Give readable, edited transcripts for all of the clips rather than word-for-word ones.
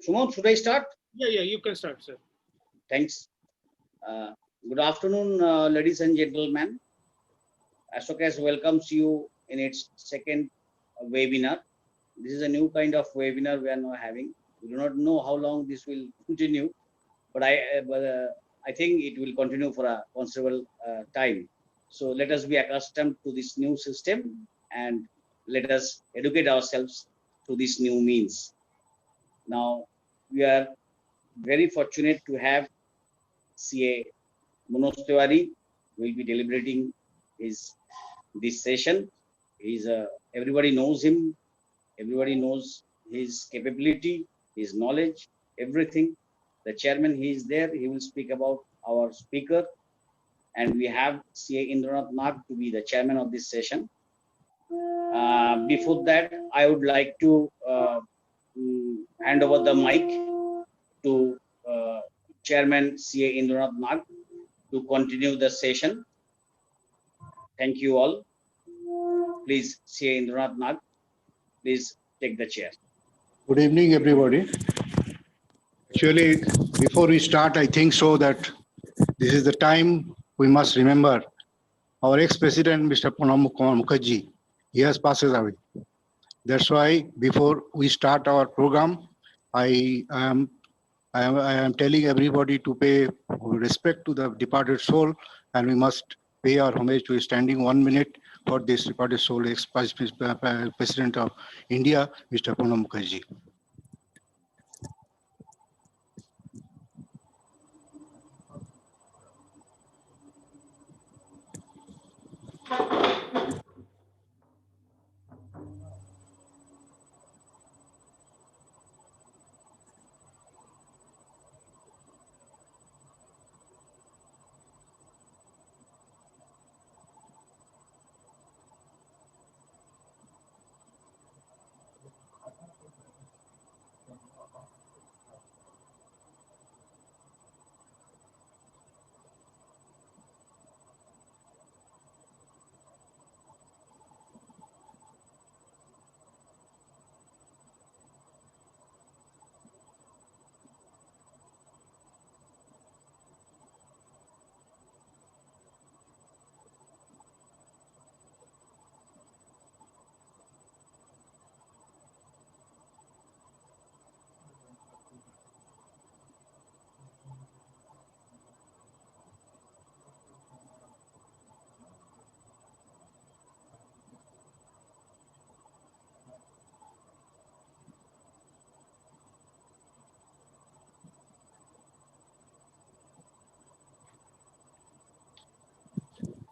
Sumant, should I start? Yeah, you can start, sir. Thanks. Good afternoon, ladies and gentlemen. Ashokas welcomes you in its second webinar. This is a new kind of webinar we are now having. We do not know how long this will continue, but I think it will continue for a considerable time. So let us be accustomed to this new system and let us educate ourselves through this new means. Now, we are very fortunate to have CA Manoj Tiwari will be deliberating this session. Everybody knows him. Everybody knows his capability, his knowledge, everything. The chairman, he is there. He will speak about our speaker, and we have CA Indranath Nag to be the chairman of this session. Before that, I would like to hand over the mic to Chairman CA Indranath Nag to continue the session. Thank you all. Please, CA Indranath Nag, please take the chair. Good evening, everybody. Actually, before we start, I think so that this is the time we must remember our ex-president, Mr. Pranab Kumar Mukherjee. He has passed away. That's why before we start our program, I am telling everybody to pay respect to the departed soul, and we must pay our homage to standing 1 minute for this departed soul, ex-president of India, Mr. Pranab Mukherjee.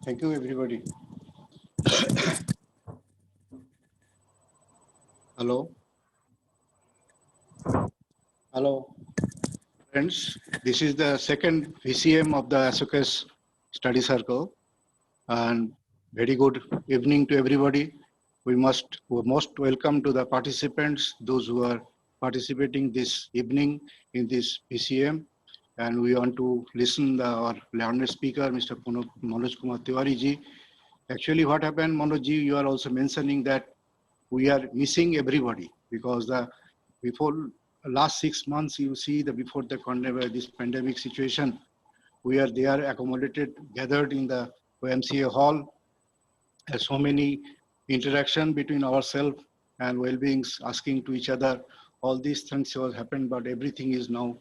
Thank you, everybody. Hello. Hello. Friends, this is the second VCM of the Ashokas Study Circle. And very good evening to everybody. We most welcome to the participants, those who are participating this evening in this VCM. And we want to listen our learned speaker, Mr. Manoj Kumar Tiwari ji. Actually, what happened, Manoj ji, you are also mentioning that we are missing everybody because before last 6 months, you see before this pandemic situation, we are there accommodated, gathered in the YMCA hall. There's so many interaction between ourselves and well-beings, asking to each other. All these things have happened, but everything is now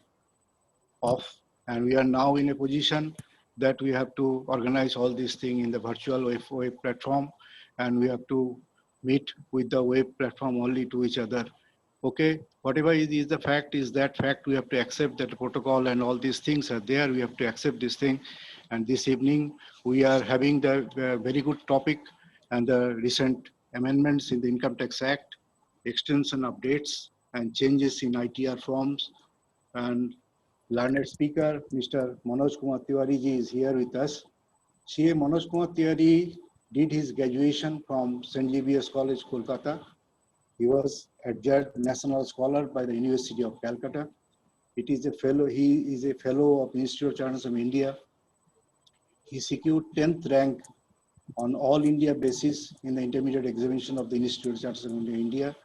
off. And we are now in a position that we have to organize all these things in the virtual web platform. And we have to meet with the web platform only to each other. Okay, whatever is the fact is that fact, we have to accept that the protocol and all these things are there. We have to accept this thing. And this evening, we are having the very good topic and the recent amendments in the Income Tax Act, extension updates and changes in ITR forms. And learned speaker, Mr. Manoj Kumar Tiwari ji is here with us. CA Manoj Kumar Tiwari did his graduation from St. Xavier's College, Kolkata. He was adjudged National Scholar by the University of Calcutta. He is a fellow of Institute of Journalism of India. He secured 10th rank on all India basis in the intermediate examination of the Institute of Journalism of India.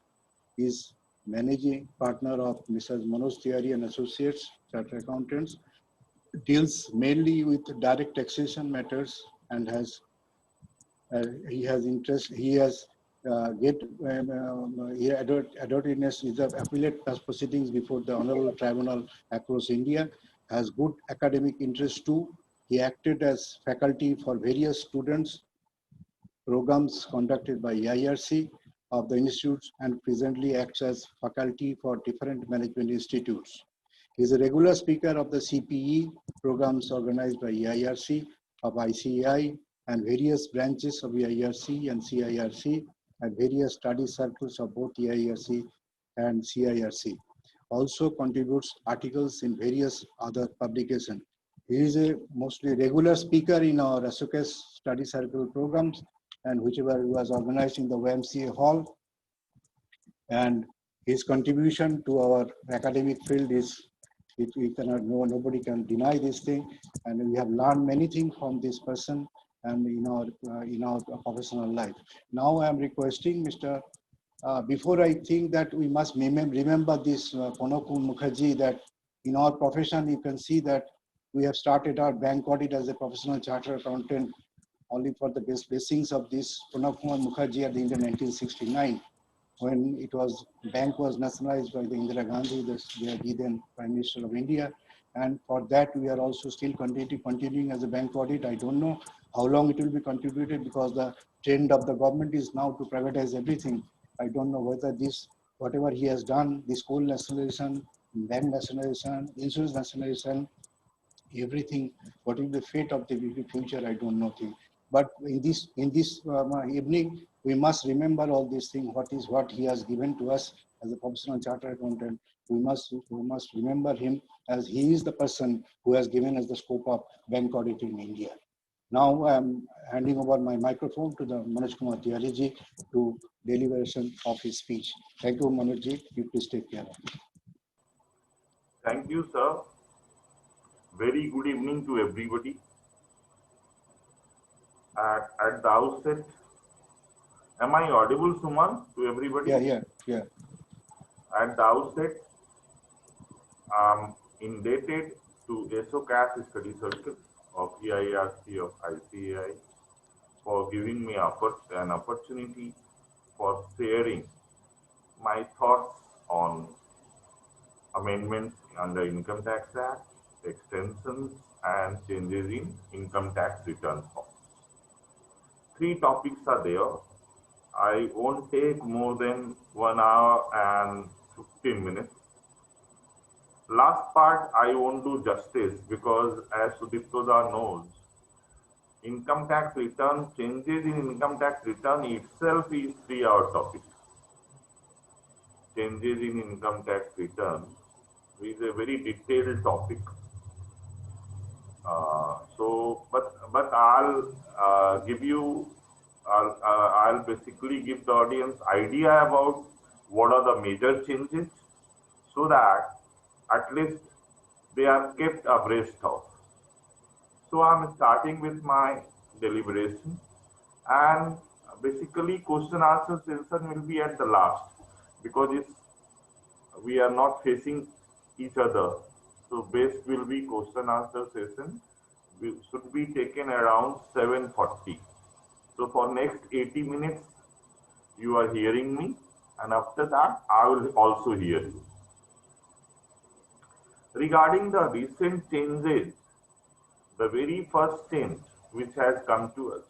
His managing partner of Mrs. Manoj Tiwari and Associates, Chartered Accountants, deals mainly with direct taxation matters and he has interest. He has he adopted is the appellate proceedings before the Honorable Tribunal across India. Has good academic interest too. He acted as faculty for various students programs conducted by IRC of the institutes and presently acts as faculty for different management institutes. He is a regular speaker of the CPE programs organized by IRC of ICAI and various branches of IRC and CIRC and various study circles of both IRC and CIRC. Also contributes articles in various other publications. He is a mostly regular speaker in our Ashokas study circle programs and whichever was organized in the YMCA hall. And his contribution to our academic field is, we cannot, nobody can deny this thing. And we have learned many things from this person and in our professional life. Now I am requesting Mr. Before I think that we must remember this Pranab Mukherjee, that in our profession you can see that we have started our bank audit as a professional chartered accountant only for the blessings of this Pranab Mukherjee at the year 1969, when bank was nationalized by the Indira Gandhi, the then Prime Minister of India. And for that, we are also still continuing as a bank audit. I don't know how long it will be contributed because the trend of the government is now to privatize everything. I don't know whether whatever he has done, the school nationalization, bank nationalization, insurance nationalization, everything, what will be the fate of the future, I don't know. But in this evening, we must remember all these things, what he has given to us as a professional chartered accountant. We must remember him as he is the person who has given us the scope of bank audit in India. Now I am handing over my microphone to the Manoj Kumar Tiwari ji to deliberation of his speech. Thank you, Manoj ji. You please take care. Thank you, sir. Very good evening to everybody. At the outset, am I audible, Suman, to everybody? Yeah. At the outset, I'm indebted to ASOCAS Study Circle of EIRC of ICAI for giving me an opportunity for sharing my thoughts on amendments under Income Tax Act, extensions and changes in income tax return form. 3 topics are there. I won't take more than 1 hour and 15 minutes. Last part I won't do justice because, as Sudiptoda knows, income tax return, changes in income tax return itself is 3-hour topic. Changes in income tax return is a very detailed topic. But I'll I'll basically give the audience idea about what are the major changes, so that at least they are kept abreast of. So I'm starting with my deliberation, and basically question answer session will be at the last because we are not facing each other. So best will be question answer session should be taken around 7:40. So for next 80 minutes, you are hearing me, and after that, I will also hear you. Regarding the recent changes, the very first change which has come to us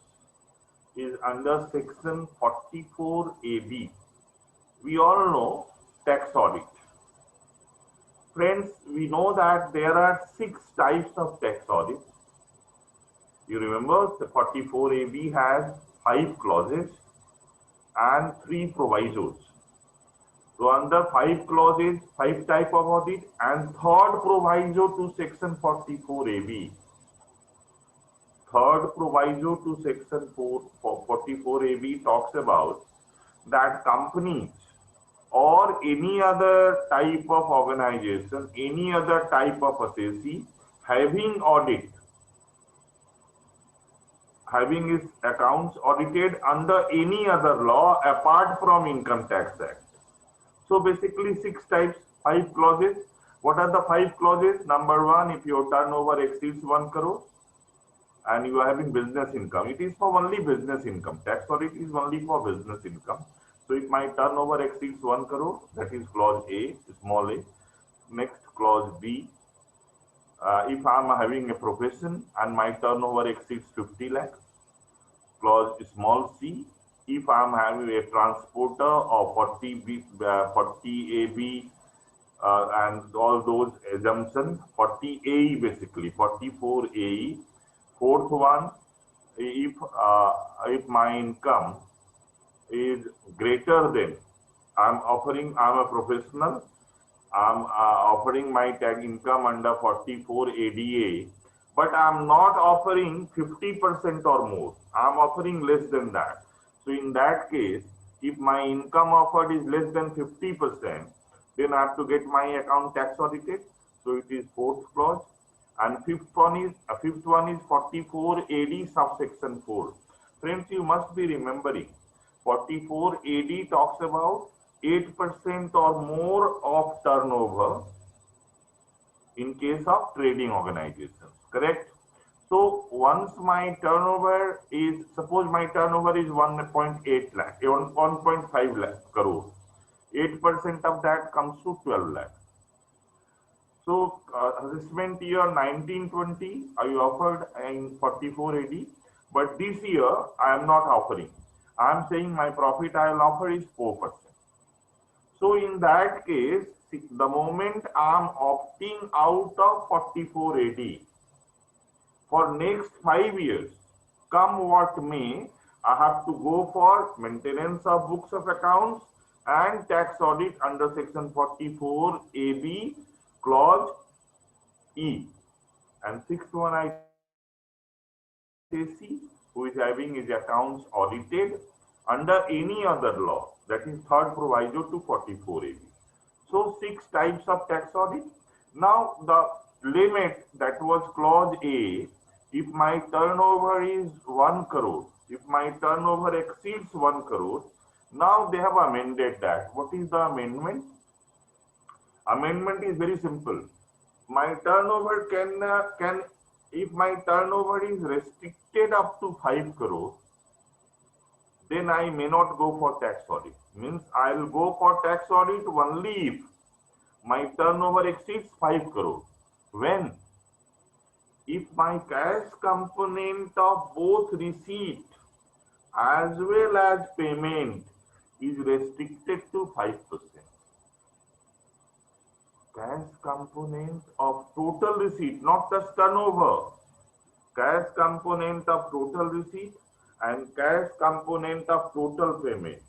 is under section 44AB. We all know tax audit. Friends, we know that there are 6 types of tax audit. You remember the 44AB has 5 clauses and 3 provisos. So under 5 clauses, 5 type of audit, and 3rd proviso to section 44AB. 3rd proviso to section 44AB talks about that companies or any other type of organization, any other type of assessee having its accounts audited under any other law apart from Income Tax Act So basically 6 types, 5 clauses. What are the 5 clauses? Number 1, if your turnover exceeds 1 crore and you are having business income, it is for only business income. Tax audit is only for business income. So if my turnover exceeds 1 crore, that is clause A, small a. Next, clause B, if I am having a profession and my turnover exceeds 50 lakhs. Clause small c, if I am having a transporter or 40 AB and all those assumptions, 40 AE basically, 44 AE. Fourth one, if my income is greater than, I'm a professional, I'm offering my tag income under 44 ADA, but I'm not offering 50% or more. I'm offering less than that. So in that case, if my income offered is less than 50%, then I have to get my account tax audited. So it is fourth clause. And fifth one is 44 AD subsection 4. Friends, you must be remembering 44 AD talks about 8% or more of turnover in case of trading organizations, correct? So once my turnover is, suppose my turnover is 1.8 lakh, 1.5 lakh crore, 8% of that comes to 12 lakh. So assessment year 1920, I offered in 44 AD, but this year I am not offering. I am saying my profit I will offer is 4%. So in that case, the moment I am opting out of 44 AD, for next 5 years, come what may, I have to go for maintenance of books of accounts and tax audit under section 44 AB clause E. And sixth one I say C, who is having his accounts audited under any other law, that is third proviso to 44 AB. So 6 types of tax audit. Now the limit, that was clause A, if my turnover is 1 crore, if my turnover exceeds 1 crore, now they have amended that. What is the amendment? Amendment is very simple. My turnover can if my turnover is restricted up to 5 crore, then I may not go for tax audit. Means I will go for tax audit only if my turnover exceeds 5 crore. When? If my cash component of both receipt as well as payment is restricted to 5%. Cash component of total receipt, not just turnover. Cash component of total receipt and cash component of total payment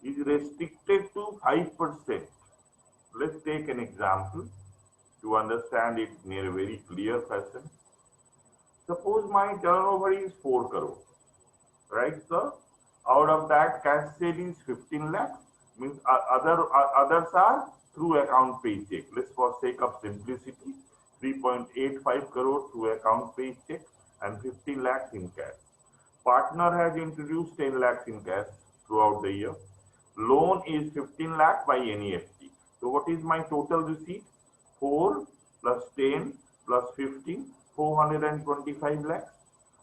is restricted to 5%. Let's take an example to understand it in a very clear fashion. Suppose my turnover is 4 crore, right sir? Out of that, cash sale is 15 lakhs, means others are through account paycheck. Let's, for sake of simplicity, 3.85 crore through account paycheck and 15 lakhs in cash. Partner has introduced 10 lakhs in cash throughout the year. Loan is 15 lakh by NEFT. So what is my total receipt? 4 plus 10 plus 15, 425 lakhs.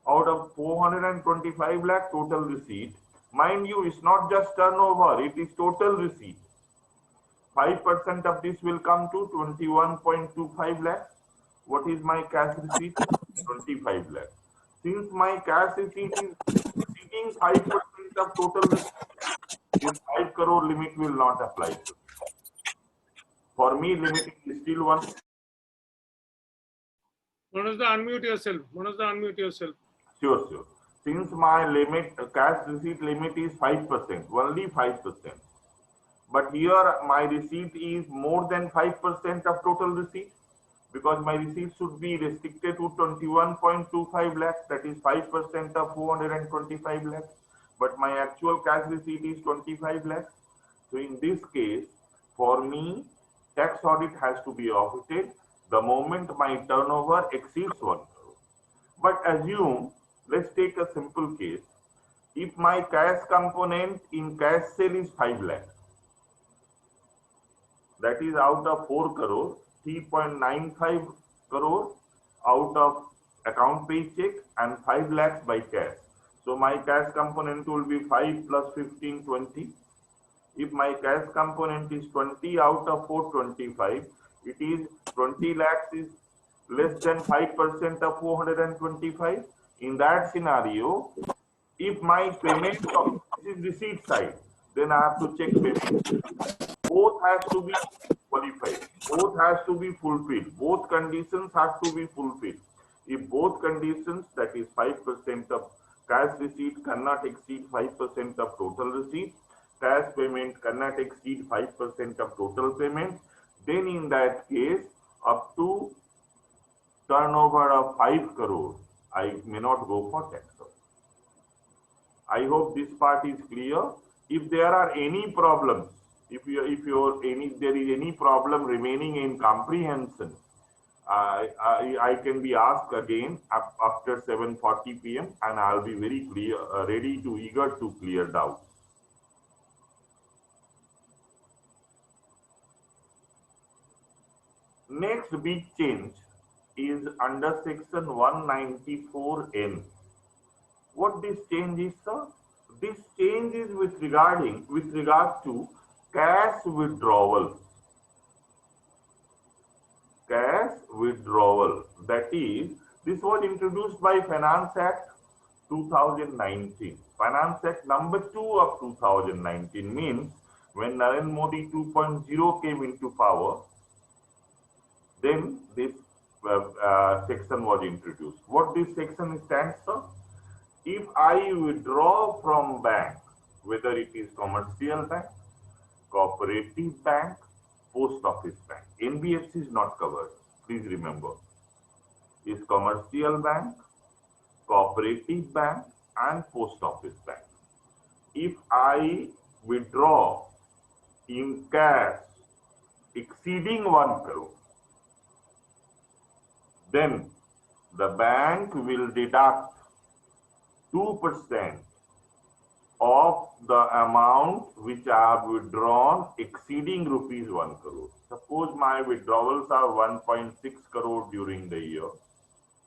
Out of 425 lakh total receipt, mind you, it's not just turnover, it is total receipt. 5% of this will come to 21.25 lakhs. What is my cash receipt? 25 lakhs. Since my cash receipt is exceeding 5% of total receipt, this 5 crore limit will not apply to. For me, limit is still 1. Manoj, unmute yourself. Manoj, unmute yourself. Sure. Since my limit, cash receipt limit is 5%, only 5%. But here my receipt is more than 5% of total receipt, because my receipt should be restricted to 21.25 lakhs, that is 5% of 425 lakhs. But my actual cash receipt is 25 lakhs. So in this case, for me, tax audit has to be audited the moment my turnover exceeds 1 crore. But assume, let's take a simple case. If my cash component in cash sale is 5 lakhs, that is out of 4 crore, 3.95 crore out of account pay check and 5 lakhs by cash. So my cash component will be 5 plus 15, 20. If my cash component is 20 out of 425, it is 20 lakhs is less than 5% of 425. In that scenario, if my payment of this is receipt side, then I have to check payment. Both has to be qualified. Both has to be fulfilled. Both conditions have to be fulfilled. If both conditions, that is 5% of cash receipt cannot exceed 5% of total receipt, cash payment cannot exceed 5% of total payment, then in that case, up to turnover of 5 crore, I may not go for tax. I hope this part is clear. If there are any problems, if there is any problem remaining in comprehension, I can be asked again after 7:40 p.m. and I'll be very clear, eager to clear doubts. Next big change is under section 194N. What this change is, sir? This change is with regard to cash withdrawal. Cash withdrawal. That is, this was introduced by Finance Act 2019. Finance Act number 2 of 2019 means when Narendra Modi 2.0 came into power, then this section was introduced. What this section stands for? If I withdraw from bank, whether it is commercial bank, cooperative bank, post office bank, NBFC is not covered. Please remember, is commercial bank, cooperative bank, and post office bank. If I withdraw in cash exceeding 1 crore, then the bank will deduct 2% of the amount which I have withdrawn exceeding rupees 1 crore. Suppose my withdrawals are 1.6 crore during the year,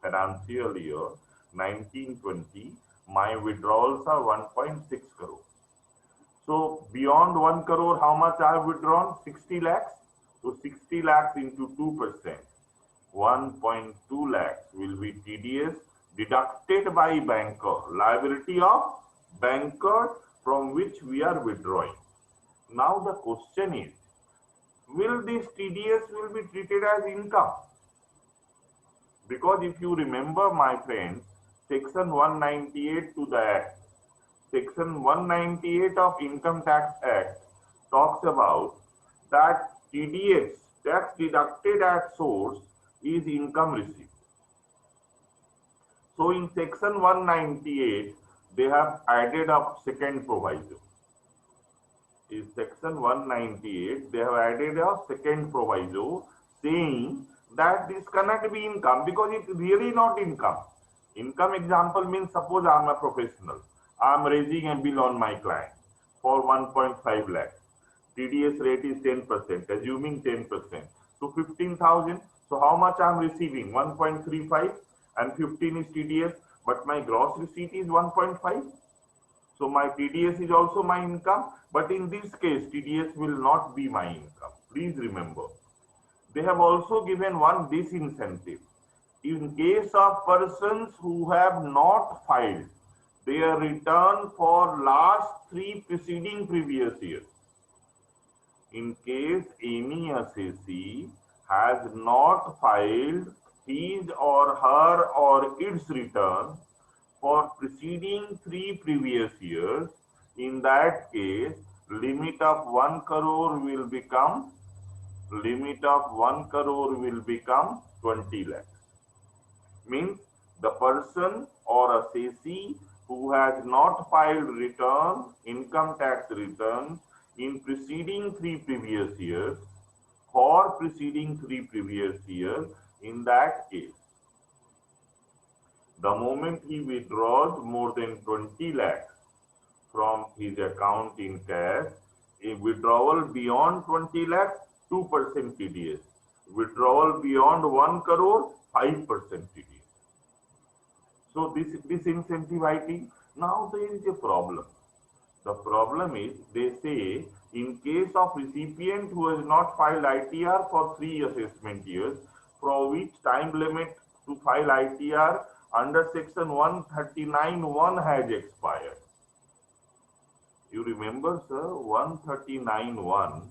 financial year 1920, my withdrawals are 1.6 crore. So beyond 1 crore, how much I have withdrawn? 60 lakhs. So 60 lakhs into 2%, 1.2 lakhs will be TDS deducted by banker, liability of banker from which we are withdrawing. Now the question is, will this TDS will be treated as income? Because if you remember, my friends, section 198 to the Act, section 198 of Income Tax Act talks about that TDS, tax deducted at source, is income received. So in section 198, they have added up second proviso. In section 198, they have added a second proviso saying that this cannot be income because it's really not income. Income example means, suppose I am a professional. I am raising a bill on my client for 1.5 lakhs. TDS rate is 10%, assuming 10%. So 15,000. So how much I am receiving? 1.35. And 15 is TDS, but my gross receipt is 1.5. So my TDS is also my income, but in this case, TDS will not be my income. Please remember. They have also given one disincentive. In case of persons who have not filed their return for last 3 preceding previous years, in case any assessee has not filed his or her or its return for preceding 3 previous years, in that case, limit of 1 crore will become 20 lakhs. Means the person or assessee who has not filed return, income tax return in preceding 3 previous years, for preceding 3 previous years, in that case, the moment he withdraws more than 20 lakhs from his account in cash, a withdrawal beyond 20 lakhs 2% TDS. Withdrawal beyond 1 crore, 5% TDS. So this disincentivity. Now there is a problem. The problem is they say in case of recipient who has not filed ITR for 3 assessment years, for which time limit to file ITR under section 139(1) has expired. You remember, sir, 139(1),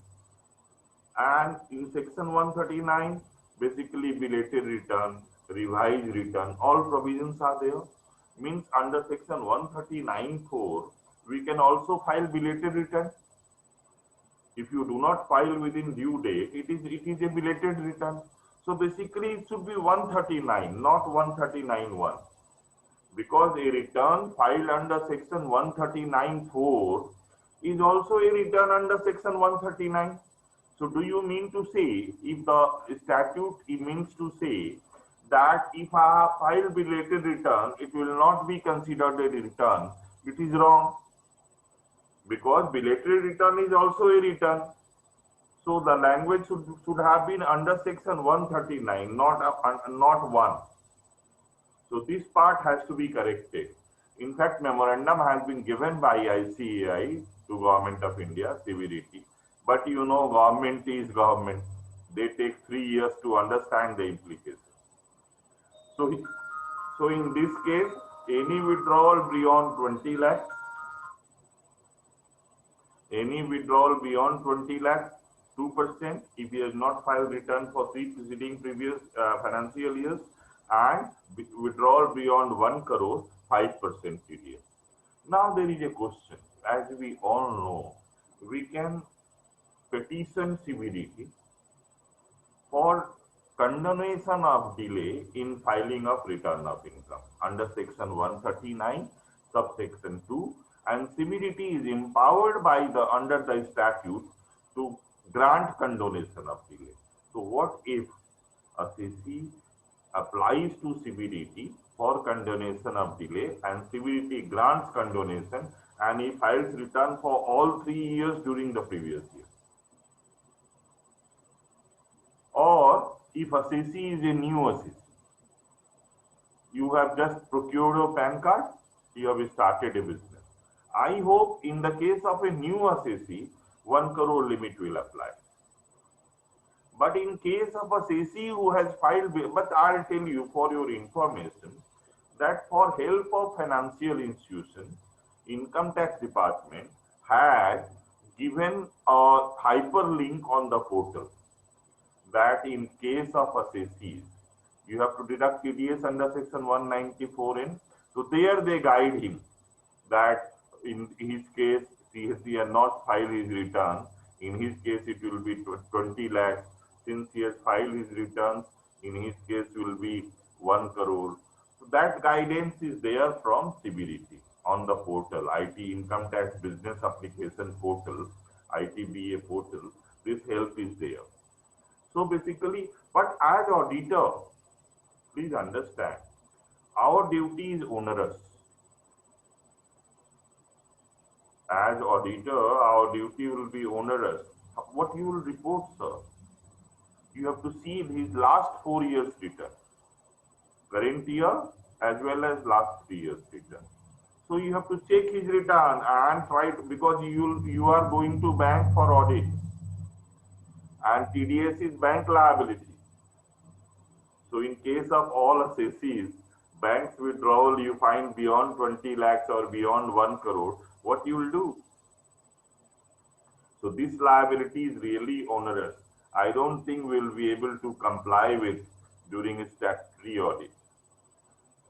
and in section 139, basically belated return, revised return, all provisions are there. Means under section 139(4), we can also file belated return. If you do not file within due date, it is a belated return. So basically it should be 139, not 139(1). Because a return filed under section 139(4) is also a return under section 139. So do you mean to say, if the statute means to say that if I have filed belated return, it will not be considered a return, it is wrong. Because belated return is also a return. So the language should have been under section 139, not 1. So this part has to be corrected. In fact, memorandum has been given by ICAI to Government of India, CBDT. But you know, government is government. They take 3 years to understand the implications. So in this case, any withdrawal beyond 20 lakhs, any withdrawal beyond 20 lakhs, 2% if he has not filed return for 3 preceding previous financial years, and withdrawal beyond 1 crore, 5% TDS. Now there is a question. As we all know, we can petition CBDT for condonation of delay in filing of return of income under section 139, subsection 2, and CBDT is empowered by under the statute to grant condonation of delay. So what if a CC applies to CBDT for condonation of delay and CBDT grants condonation and he files return for all 3 years during the previous year? Or if a CC is a new CC, you have just procured a PAN card, you have started a business. I hope in the case of a new CC, 1 crore limit will apply. But in case of a CC who has filed, but I'll tell you for your information that for help of financial institutions, Income Tax Department had given a hyperlink on the portal that in case of a CC, you have to deduct TDS under section 194(n). So there they guide him that in his case, CSC has not filed his return. In his case, it will be 20 lakhs. Since he has filed his returns, in his case will be 1 crore. So that guidance is there from CBDT on the portal, IT Income Tax Business Application Portal, ITBA portal. This help is there. So basically, but as auditor, please understand, our duty is onerous. As auditor, our duty will be onerous. What you will report, sir? You have to see his last 4 years return, current year as well as last 3 years return. So you have to check his return and try to, because you are going to bank for audit, and TDS is bank liability. So in case of all assessees, bank's withdrawal you find beyond 20 lakhs or beyond 1 crore, what you will do? So this liability is really onerous. I don't think we'll be able to comply with during a statutory audit.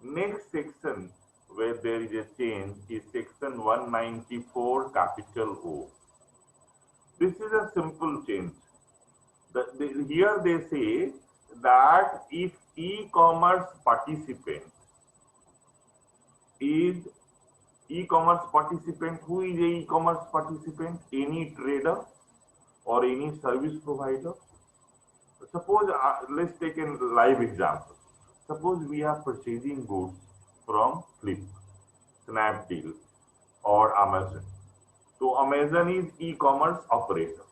Next section where there is a change is section 194 capital O. This is a simple change. Here they say that if e-commerce participant is who is a e-commerce participant? Any trader or any service provider. Suppose, let's take a live example. Suppose we are purchasing goods from Flip, Snapdeal or Amazon. So Amazon is e-commerce operator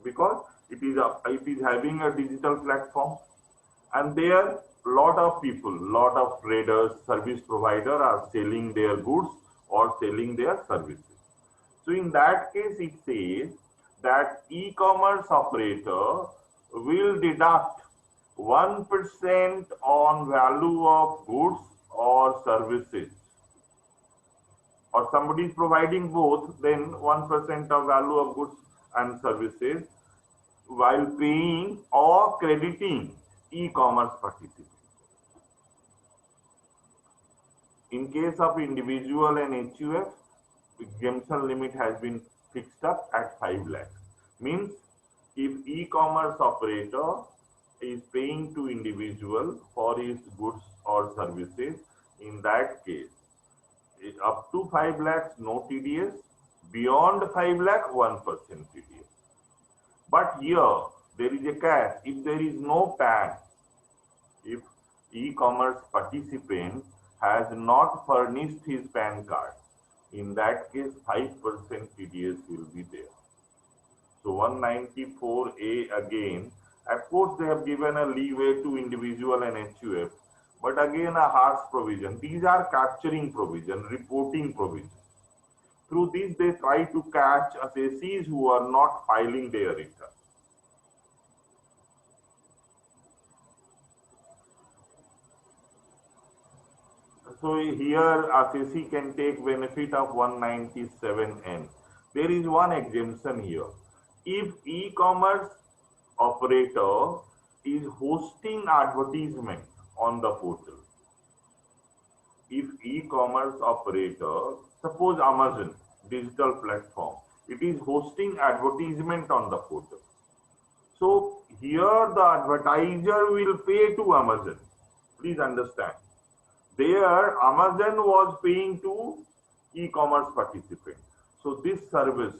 because it is having a digital platform, and there lot of people, lot of traders, service provider are selling their goods or selling their services. So in that case, it says that e-commerce operator will deduct 1% on value of goods or services, or somebody is providing both, then 1% of value of goods and services while paying or crediting e-commerce participants. In case of individual and HUF, exemption limit has been fixed up at 5 lakhs. Means if e-commerce operator is paying to individual for his goods or services, in that case, up to 5 lakhs, no TDS. Beyond 5 lakh, 1% TDS. But here, there is a catch. If there is no PAN, if e-commerce participant has not furnished his PAN card, in that case, 5% TDS will be there. So 194A again, of course, they have given a leeway to individual and HUF, but again a harsh provision. These are capturing provision, reporting provision. Through this, they try to catch assessees who are not filing their return. So here assessee can take benefit of 197N. There is one exemption here. If e-commerce operator is hosting advertisement on the portal, if e-commerce operator, suppose Amazon digital platform, it is hosting advertisement on the portal. So here the advertiser will pay to Amazon. Please understand. There Amazon was paying to e-commerce participant. So this service,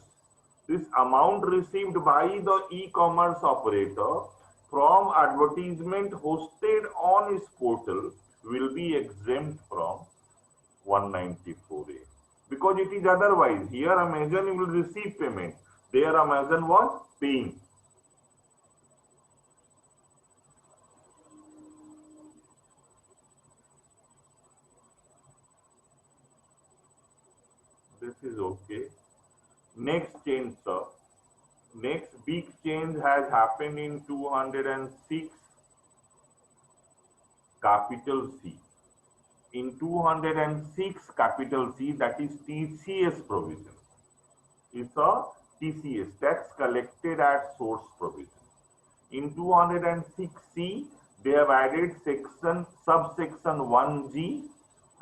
this amount received by the e-commerce operator from advertisement hosted on his portal will be exempt from 194A. Because it is otherwise. Here Amazon will receive payment. There Amazon was paying. This is okay. Next change, sir. Next big change has happened in 206 capital C. In 206 capital C, that is TCS provision. It's a TCS, tax collected at source provision. In 206C, they have added subsection 1G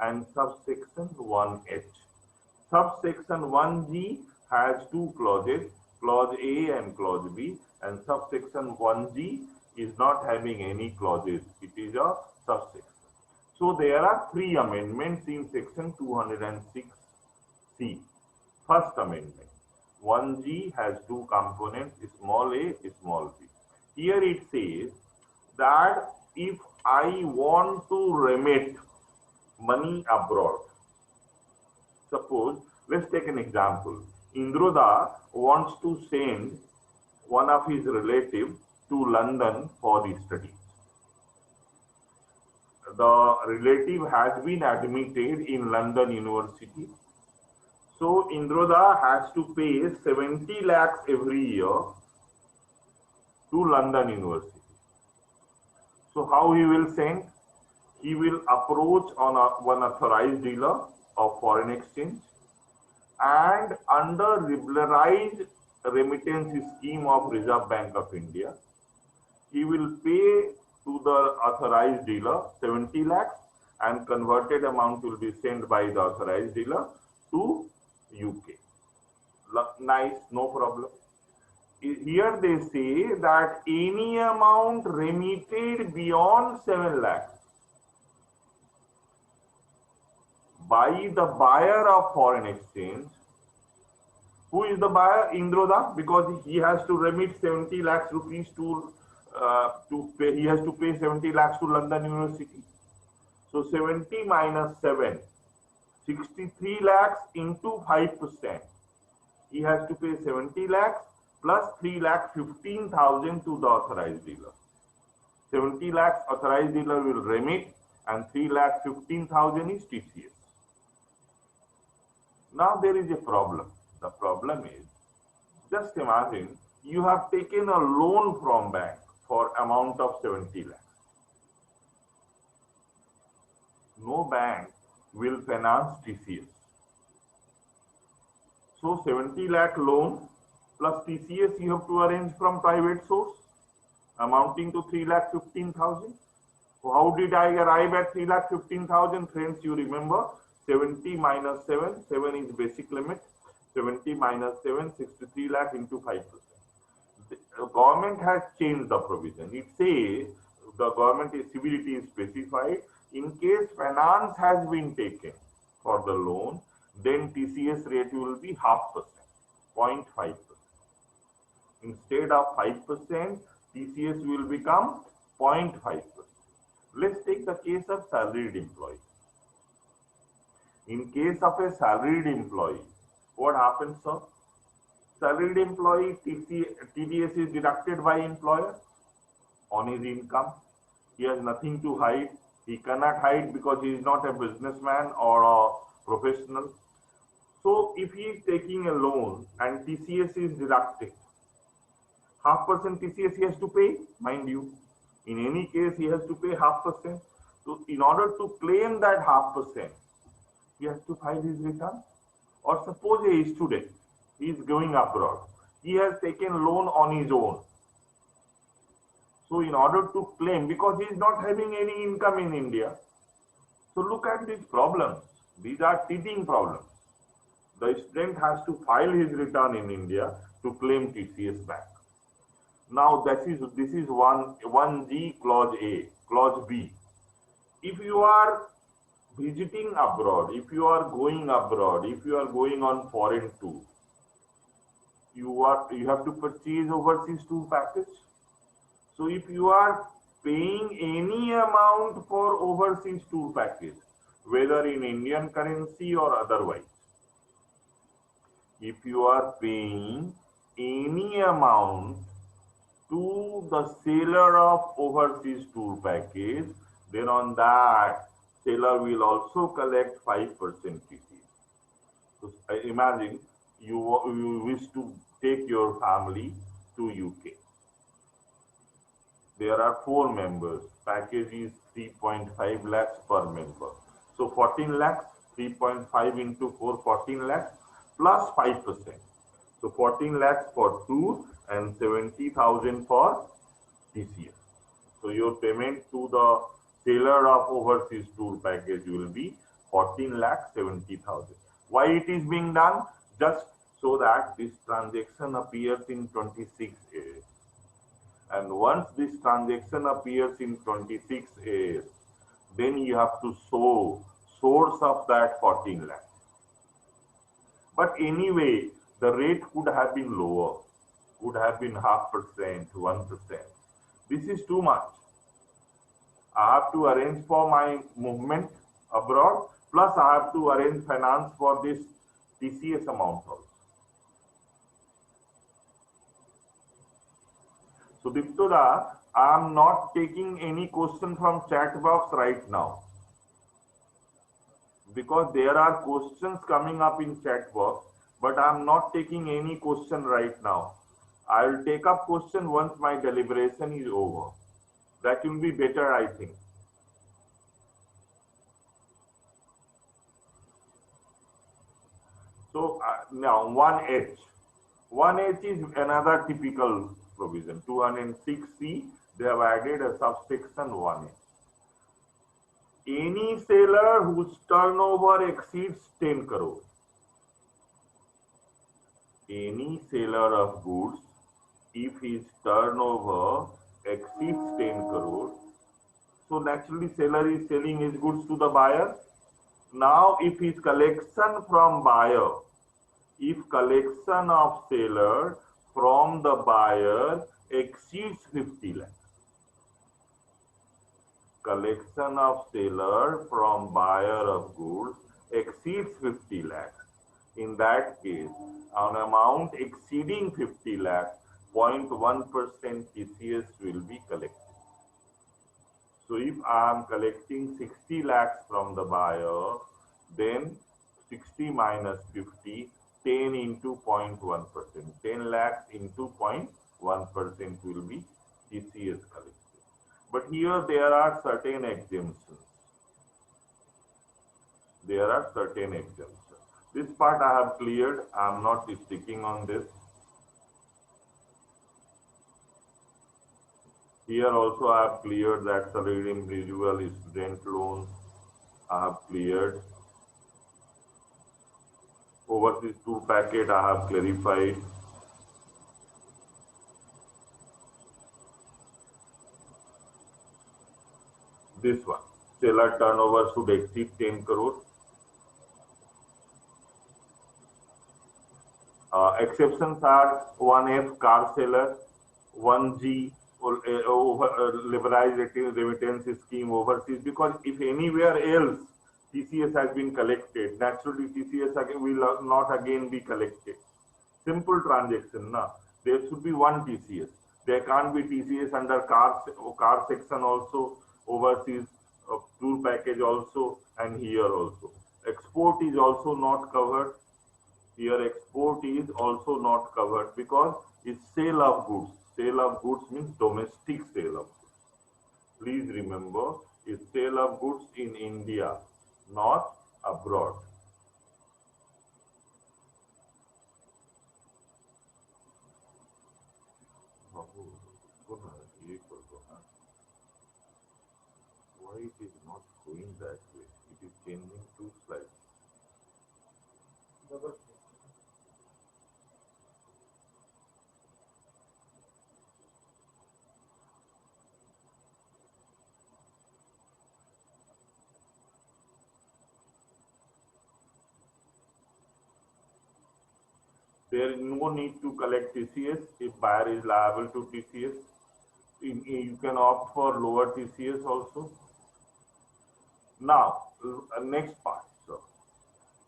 and subsection 1H. Subsection 1G has two clauses, clause A and clause B, and subsection 1G is not having any clauses. It is a subsection. So there are three amendments in section 206C. First amendment, 1G has two components, small a, small b. Here it says that if I want to remit money abroad, suppose, let's take an example. Indroda wants to send one of his relatives to London for the studies. The relative has been admitted in London University. So Indroda has to pay 70 lakhs every year to London University. So how he will send? He will approach on one authorized dealer of foreign exchange, and under liberalized remittance scheme of Reserve Bank of India, he will pay to the authorized dealer 70 lakhs, and converted amount will be sent by the authorized dealer to UK. Nice, no problem. Here they say that any amount remitted beyond 7 lakhs by the buyer of foreign exchange. Who is the buyer? Indroda, because he has to remit 70 lakhs rupees to pay. He has to pay 70 lakhs to London University. So 70 minus 7, 63 lakhs into 5%. He has to pay 70 lakhs plus 3,15,000 to the authorized dealer. 70 lakhs authorized dealer will remit and 3,15,000 is TCS. Now there is a problem. The problem is, just imagine you have taken a loan from bank for amount of 70 lakhs. No bank will finance TCS. So 70 lakh loan plus TCS you have to arrange from private source amounting to 3,15,000. So how did I arrive at 3,15,000? Friends, you remember 70 minus 7, 7 is basic limit. 70 minus 7, 63 lakh into 5%. The government has changed the provision. It says the government CBDT is specified. In case finance has been taken for the loan, then TCS rate will be 0.5%, 0.5%. Instead of 5%, TCS will become 0.5%. Let's take the case of salaried employee. In case of a salaried employee, what happens, sir? Salaried employee, TDS is deducted by employer on his income. He has nothing to hide. He cannot hide because he is not a businessman or a professional. So if he is taking a loan and TCS is deducted, 0.5% TCS he has to pay, mind you. In any case, he has to pay 0.5%. So in order to claim that 0.5%, he has to file his return. Or suppose a student, he is going abroad. He has taken loan on his own. So in order to claim, because he is not having any income in India, so look at these problems. These are teething problems. The student has to file his return in India to claim TCS back. Now this is 1G clause A, clause B. If you are visiting abroad, if you are going abroad, if you are going on foreign tour, you have to purchase overseas tour package. So if you are paying any amount for overseas tour package, whether in Indian currency or otherwise, if you are paying any amount to the seller of overseas tour package, then on that seller will also collect 5% TCS. So imagine you wish to take your family to UK. There are 4 members. Package is 3.5 lakhs per member. So 14 lakhs, 3.5 into 4, 14 lakhs plus 5%. So 14 lakhs for tour and 70,000 for TCS. So your payment to the seller of overseas tour package will be 14 lakh 70,000. Why it is being done? Just so that this transaction appears in 26A. And once this transaction appears in 26A, then you have to show source of that 14 lakh. But anyway, the rate could have been lower, could have been 0.5%, 1%. This is too much. I have to arrange for my movement abroad, plus I have to arrange finance for this TCS amount also. So Diptoda, I am not taking any question from chat box right now, because there are questions coming up in chat box, but I am not taking any question right now. I will take up question once my deliberation is over. That will be better, I think. So now 1H. 1H is another typical provision. 206C, they have added a subsection 1H. Any seller whose turnover exceeds 10 crore. Any seller of goods, if his turnover exceeds 10 crore, so naturally seller is selling his goods to the buyer. Now if his collection from buyer, if collection of seller from the buyer exceeds 50 lakhs, collection of seller from buyer of goods exceeds 50 lakhs, In that case, an amount exceeding 50 lakh, 0.1% TCS will be collected. So if I am collecting 60 lakhs from the buyer, then 60 minus 50, 10 into 0.1%. 10 lakhs into 0.1% will be TCS collected. But here there are certain exemptions. There are certain exemptions. This part I have cleared. I am not sticking on this. Here also I have cleared that salaried individual student loans. I have cleared. Overseas tour packet I have clarified. This one, seller turnover should exceed 10 crore. Exceptions are 1F car seller, 1G liberalized remittance scheme overseas, because if anywhere else TCS has been collected, naturally TCS will not again be collected. Simple transaction, na? There should be one TCS. There can't be TCS under car section also, overseas tour package also, and here also. Export is also not covered. Here export is also not covered because it's sale of goods. Sale of goods means domestic sale of goods. Please remember, it's sale of goods in India, not abroad. Why it is not going that way? It is changing two slides. There is no need to collect TCS if buyer is liable to TCS. You can opt for lower TCS also. Now, next part, sir,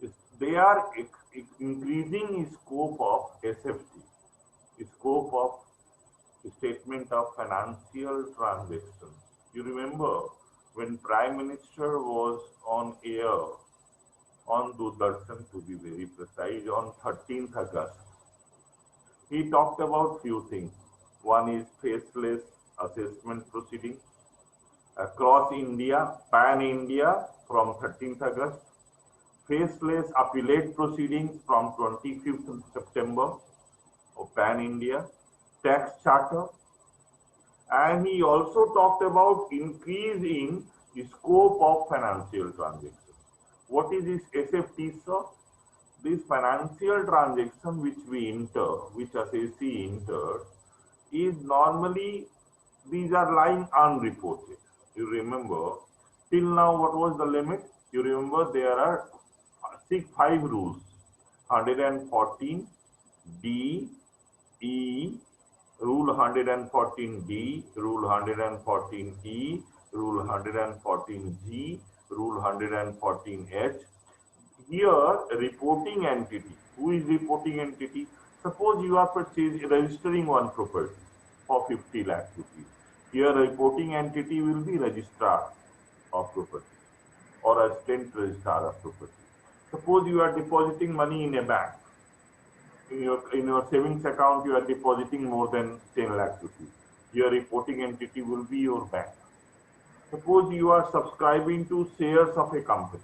is they are increasing scope of SFT, scope of statement of financial transactions. You remember when Prime Minister was on air, on Doordarshan to be very precise, on 13th August, he talked about few things. One is faceless assessment proceeding across India, pan-India from 13th August, faceless appellate proceedings from 25th September of pan-India, tax charter, and he also talked about increase in the scope of financial transactions. What is this SFT, sir? This financial transaction which we enter, which SSC entered, is normally, these are lying unreported. You remember, till now what was the limit? You remember there are 5 rules, 114, D, E, Rule 114D, Rule 114E, Rule 114G, Rule 114H. Here, reporting entity. Who is reporting entity? Suppose you are registering one property for 50 lakh rupees. Here, reporting entity will be registrar of property or assistant registrar of property. Suppose you are depositing money in a bank. In your savings account, you are depositing more than 10 lakh rupees. Your reporting entity will be your bank. Suppose you are subscribing to shares of a company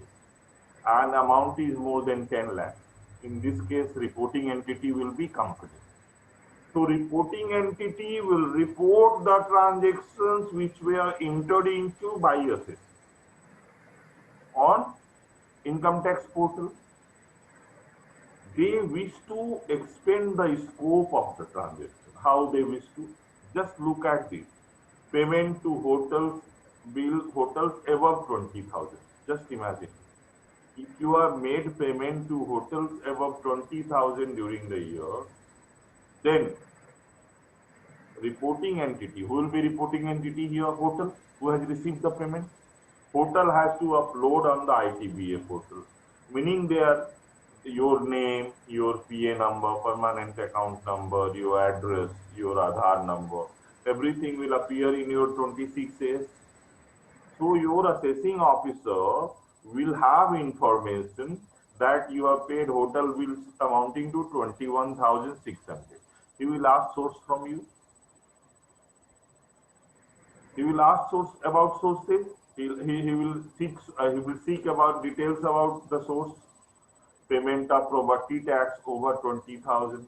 and amount is more than 10 lakh. In this case, reporting entity will be company. So reporting entity will report the transactions which were entered into by assessor on income tax portal. They wish to expand the scope of the transaction. How they wish to? Just look at this. Payment to hotels, hotels above 20,000. Just imagine. If you have made payment to hotels above 20,000 during the year, then reporting entity, who will be reporting entity here? Hotel, who has received the payment. Hotel has to upload on the ITBA portal, meaning your name, your PA number, permanent account number, your address, your Aadhaar number, everything will appear in your 26S. So your assessing officer will have information that you have paid hotel bills amounting to 21,600. He will ask source from you. He will ask source about sources. He will seek about details about the source. Payment of property tax over 20,000.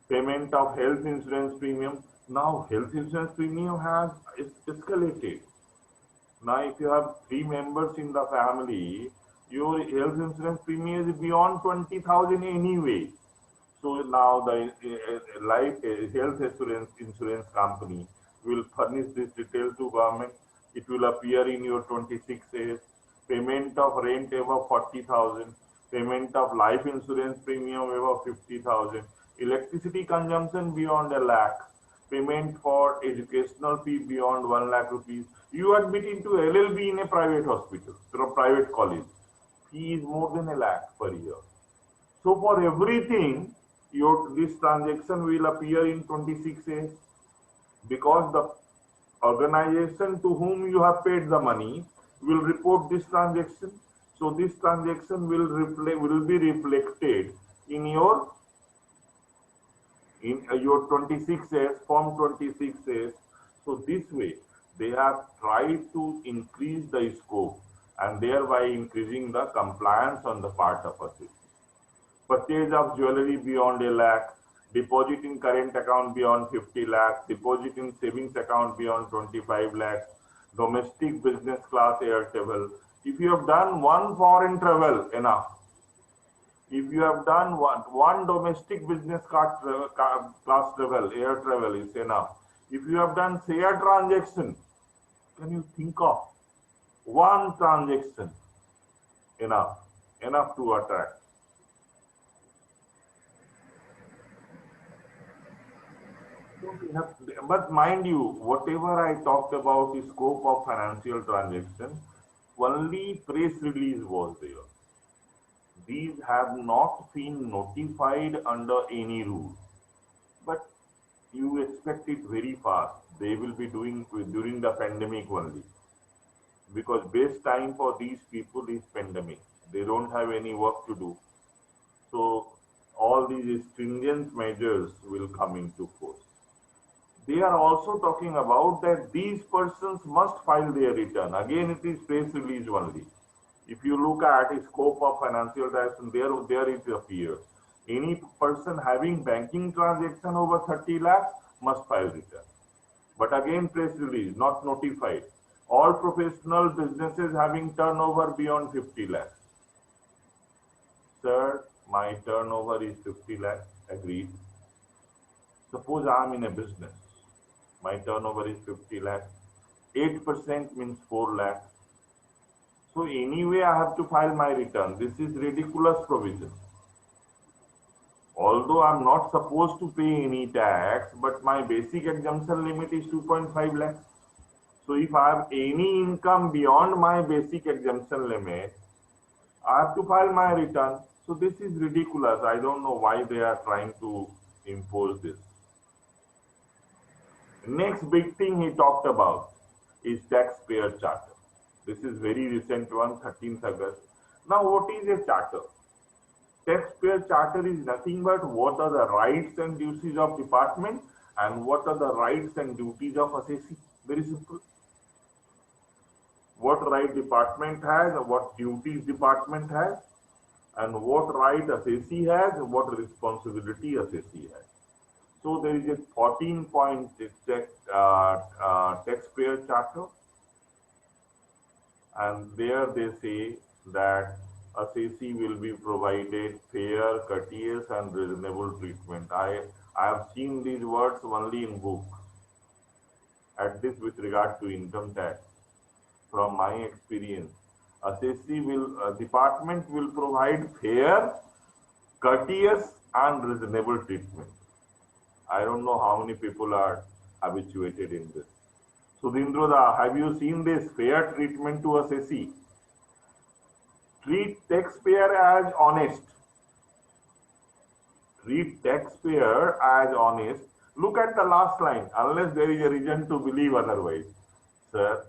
Payment of health insurance premium. Now health insurance premium has escalated. Now if you have 3 members in the family, your health insurance premium is beyond 20,000 anyway. So now the health insurance company will furnish this detail to government. It will appear in your 26As. Payment of rent above 40,000. Payment of life insurance premium above 50,000. Electricity consumption beyond a lakh. Payment for educational fee beyond 1 lakh rupees. You admit into LLB in a private hospital or a private college. Fee is more than a lakh per year. So for everything, this transaction will appear in 26A because the organization to whom you have paid the money will report this transaction. So this transaction will be reflected in your 26S, form 26S. So this way they have tried to increase the scope and thereby increasing the compliance on the part of us. Purchase of jewelry beyond a lakh, deposit in current account beyond 50 lakh, deposit in savings account beyond 25 lakh, domestic business class air travel. If you have done one foreign travel, enough. If you have done one domestic business class travel, air travel is enough. If you have done share transaction, can you think of one transaction? Enough to attract. But mind you, whatever I talked about the scope of financial transaction, only press release was there. These have not been notified under any rule. But you expect it very fast. They will be doing during the pandemic only. Because best time for these people is pandemic. They don't have any work to do. So all these stringent measures will come into force. They are also talking about that these persons must file their return. Again, it is press release only. If you look at the scope of financial transaction, there it appears. Any person having banking transaction over 30 lakhs must file return. But again, press release, not notified. All professional businesses having turnover beyond 50 lakhs. Sir, my turnover is 50 lakhs, agreed. Suppose I am in a business. My turnover is 50 lakhs. 8% means 4 lakhs. So anyway, I have to file my return. This is ridiculous provision. Although I'm not supposed to pay any tax, but my basic exemption limit is 2.5 lakhs. So if I have any income beyond my basic exemption limit, I have to file my return. So this is ridiculous. I don't know why they are trying to impose this. Next big thing he talked about is taxpayer charter. This is very recent one, 13th August. Now what is a charter? Taxpayer charter is nothing but what are the rights and duties of department and what are the rights and duties of assessee. Very simple. What right department has, what duties department has, and what right assessee has, and what responsibility assessee has. So there is a 14-point taxpayer charter, and there they say that assessee will be provided fair, courteous, and reasonable treatment. I have seen these words only in book. At this, with regard to income tax, from my experience, assessee department will provide fair, courteous, and reasonable treatment. I don't know how many people are habituated in this. Sudhindra, have you seen this fair treatment to assessee? Treat taxpayer as honest. Treat taxpayer as honest. Look at the last line, unless there is a reason to believe otherwise. Sir,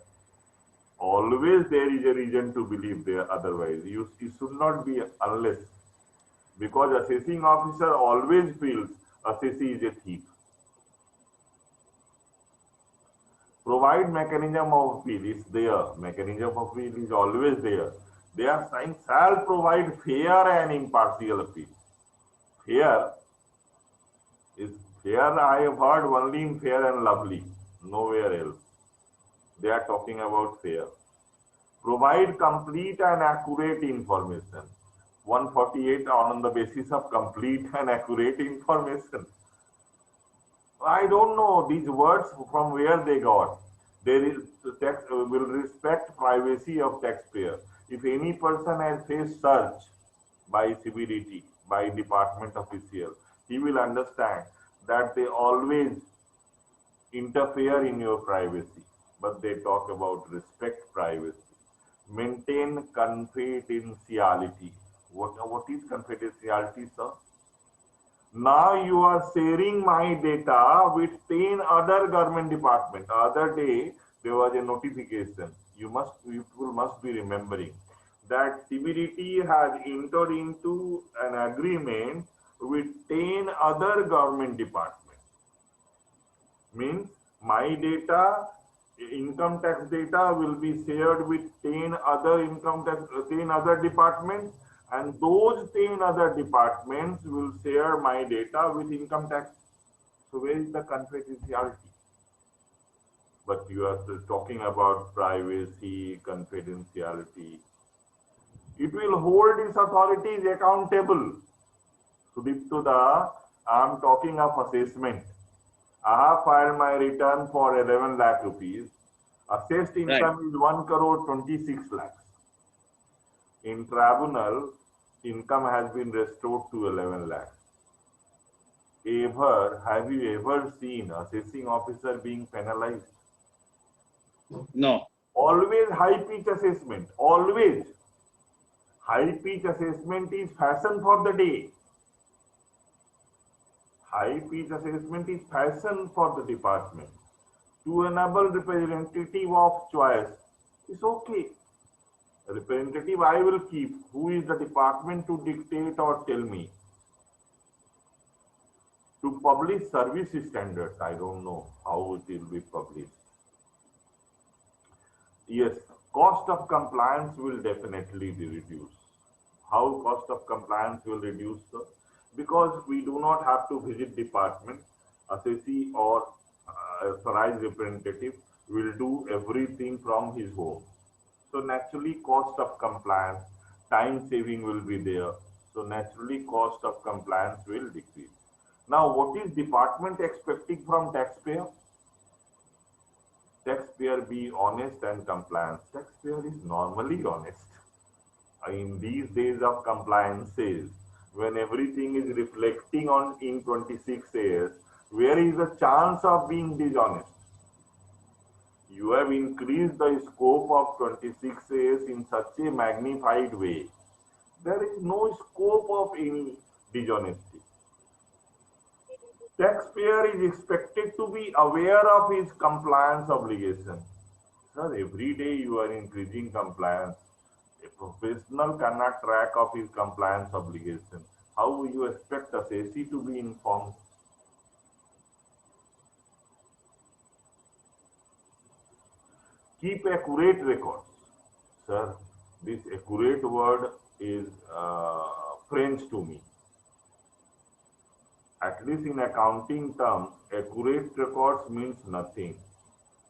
always there is a reason to believe there otherwise. You should not be unless, because assessing officer always feels assessee is a thief. Provide mechanism of appeal is there. Mechanism of appeal is always there. They are saying shall provide fair and impartial appeal. Fair is fair. I have heard only in Fair and Lovely, nowhere else. They are talking about fair. Provide complete and accurate information. 148 on the basis of complete and accurate information. I don't know these words from where they got. There is tax will respect privacy of taxpayer. If any person has faced search by CBDT, by department official, he will understand that they always interfere in your privacy. But they talk about respect privacy. Maintain confidentiality. What is confidentiality, sir? Now you are sharing my data with 10 other government departments. Other day there was a notification. You people must be remembering that CBDT has entered into an agreement with 10 other government departments. Means my data, income tax data, will be shared with 10 other departments, and those 10 other departments will share my data with income tax. So where is the confidentiality? But you are talking about privacy, confidentiality. It will hold its authorities accountable. Sudipto, I am talking of assessment. I have filed my return for 11 lakh rupees. Assessed income is 1 crore 26 lakhs. In tribunal, income has been restored to 11 lakhs. Have you ever seen assessing officer being penalized? No. Always high pitch assessment. Always. High pitch assessment is fashion for the day. High pitch assessment is fashion for the department. To enable representative of choice, it's okay. Representative I will keep. Who is the department to dictate or tell me? To publish service standards, I don't know how it will be published. Yes, cost of compliance will definitely be reduced. How cost of compliance will reduce, sir? Because we do not have to visit department. Assessee or authorized representative will do everything from his home. So naturally, cost of compliance, time saving will be there. So naturally, cost of compliance will decrease. Now, what is department expecting from taxpayer? Taxpayer be honest and compliant. Taxpayer is normally honest. In these days of compliances, when everything is reflecting on in 26 years, where is the chance of being dishonest? You have increased the scope of 26 years in such a magnified way. There is no scope of any dishonesty. Taxpayer is expected to be aware of his compliance obligation. Sir, every day you are increasing compliance. A professional cannot track of his compliance obligation. How will you expect a assessee to be informed? Keep accurate records. Sir, this accurate word is French to me. At least in accounting terms, accurate records means nothing.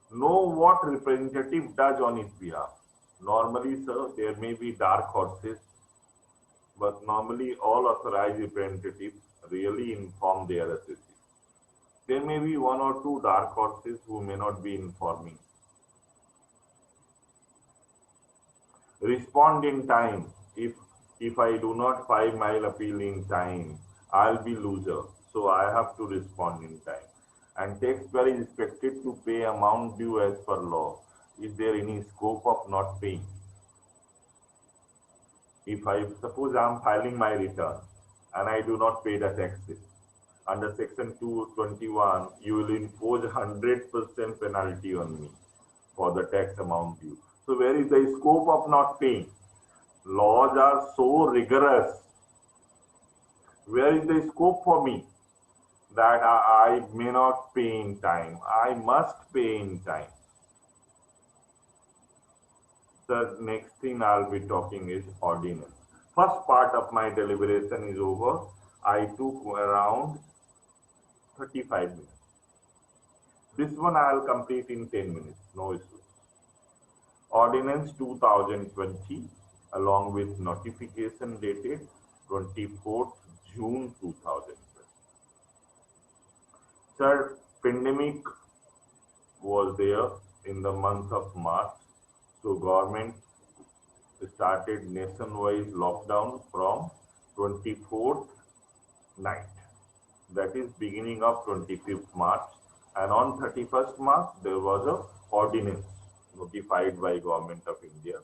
Know what representative does on his behalf. Normally, sir, there may be dark horses, but normally all authorized representatives really inform their assessee. There may be one or two dark horses who may not be informing. Respond in time. If I do not file my appeal in time, I'll be loser. So I have to respond in time. And taxpayer is expected to pay amount due as per law. Is there any scope of not paying? If I suppose I am filing my return and I do not pay the taxes, under section 221, you will impose 100% penalty on me for the tax amount due. So where is the scope of not paying? Laws are so rigorous. Where is the scope for me that I may not pay in time? I must pay in time. The next thing I'll be talking is ordinance. First part of my deliberation is over. I took around 35 minutes. This one I'll complete in 10 minutes, no issue. Ordinance 2020 along with notification dated 24th June 2020. Sir, pandemic was there in the month of March. So government started nationwide lockdown from 24th night. That is beginning of 25th March. And on 31st March, there was a ordinance notified by Government of India.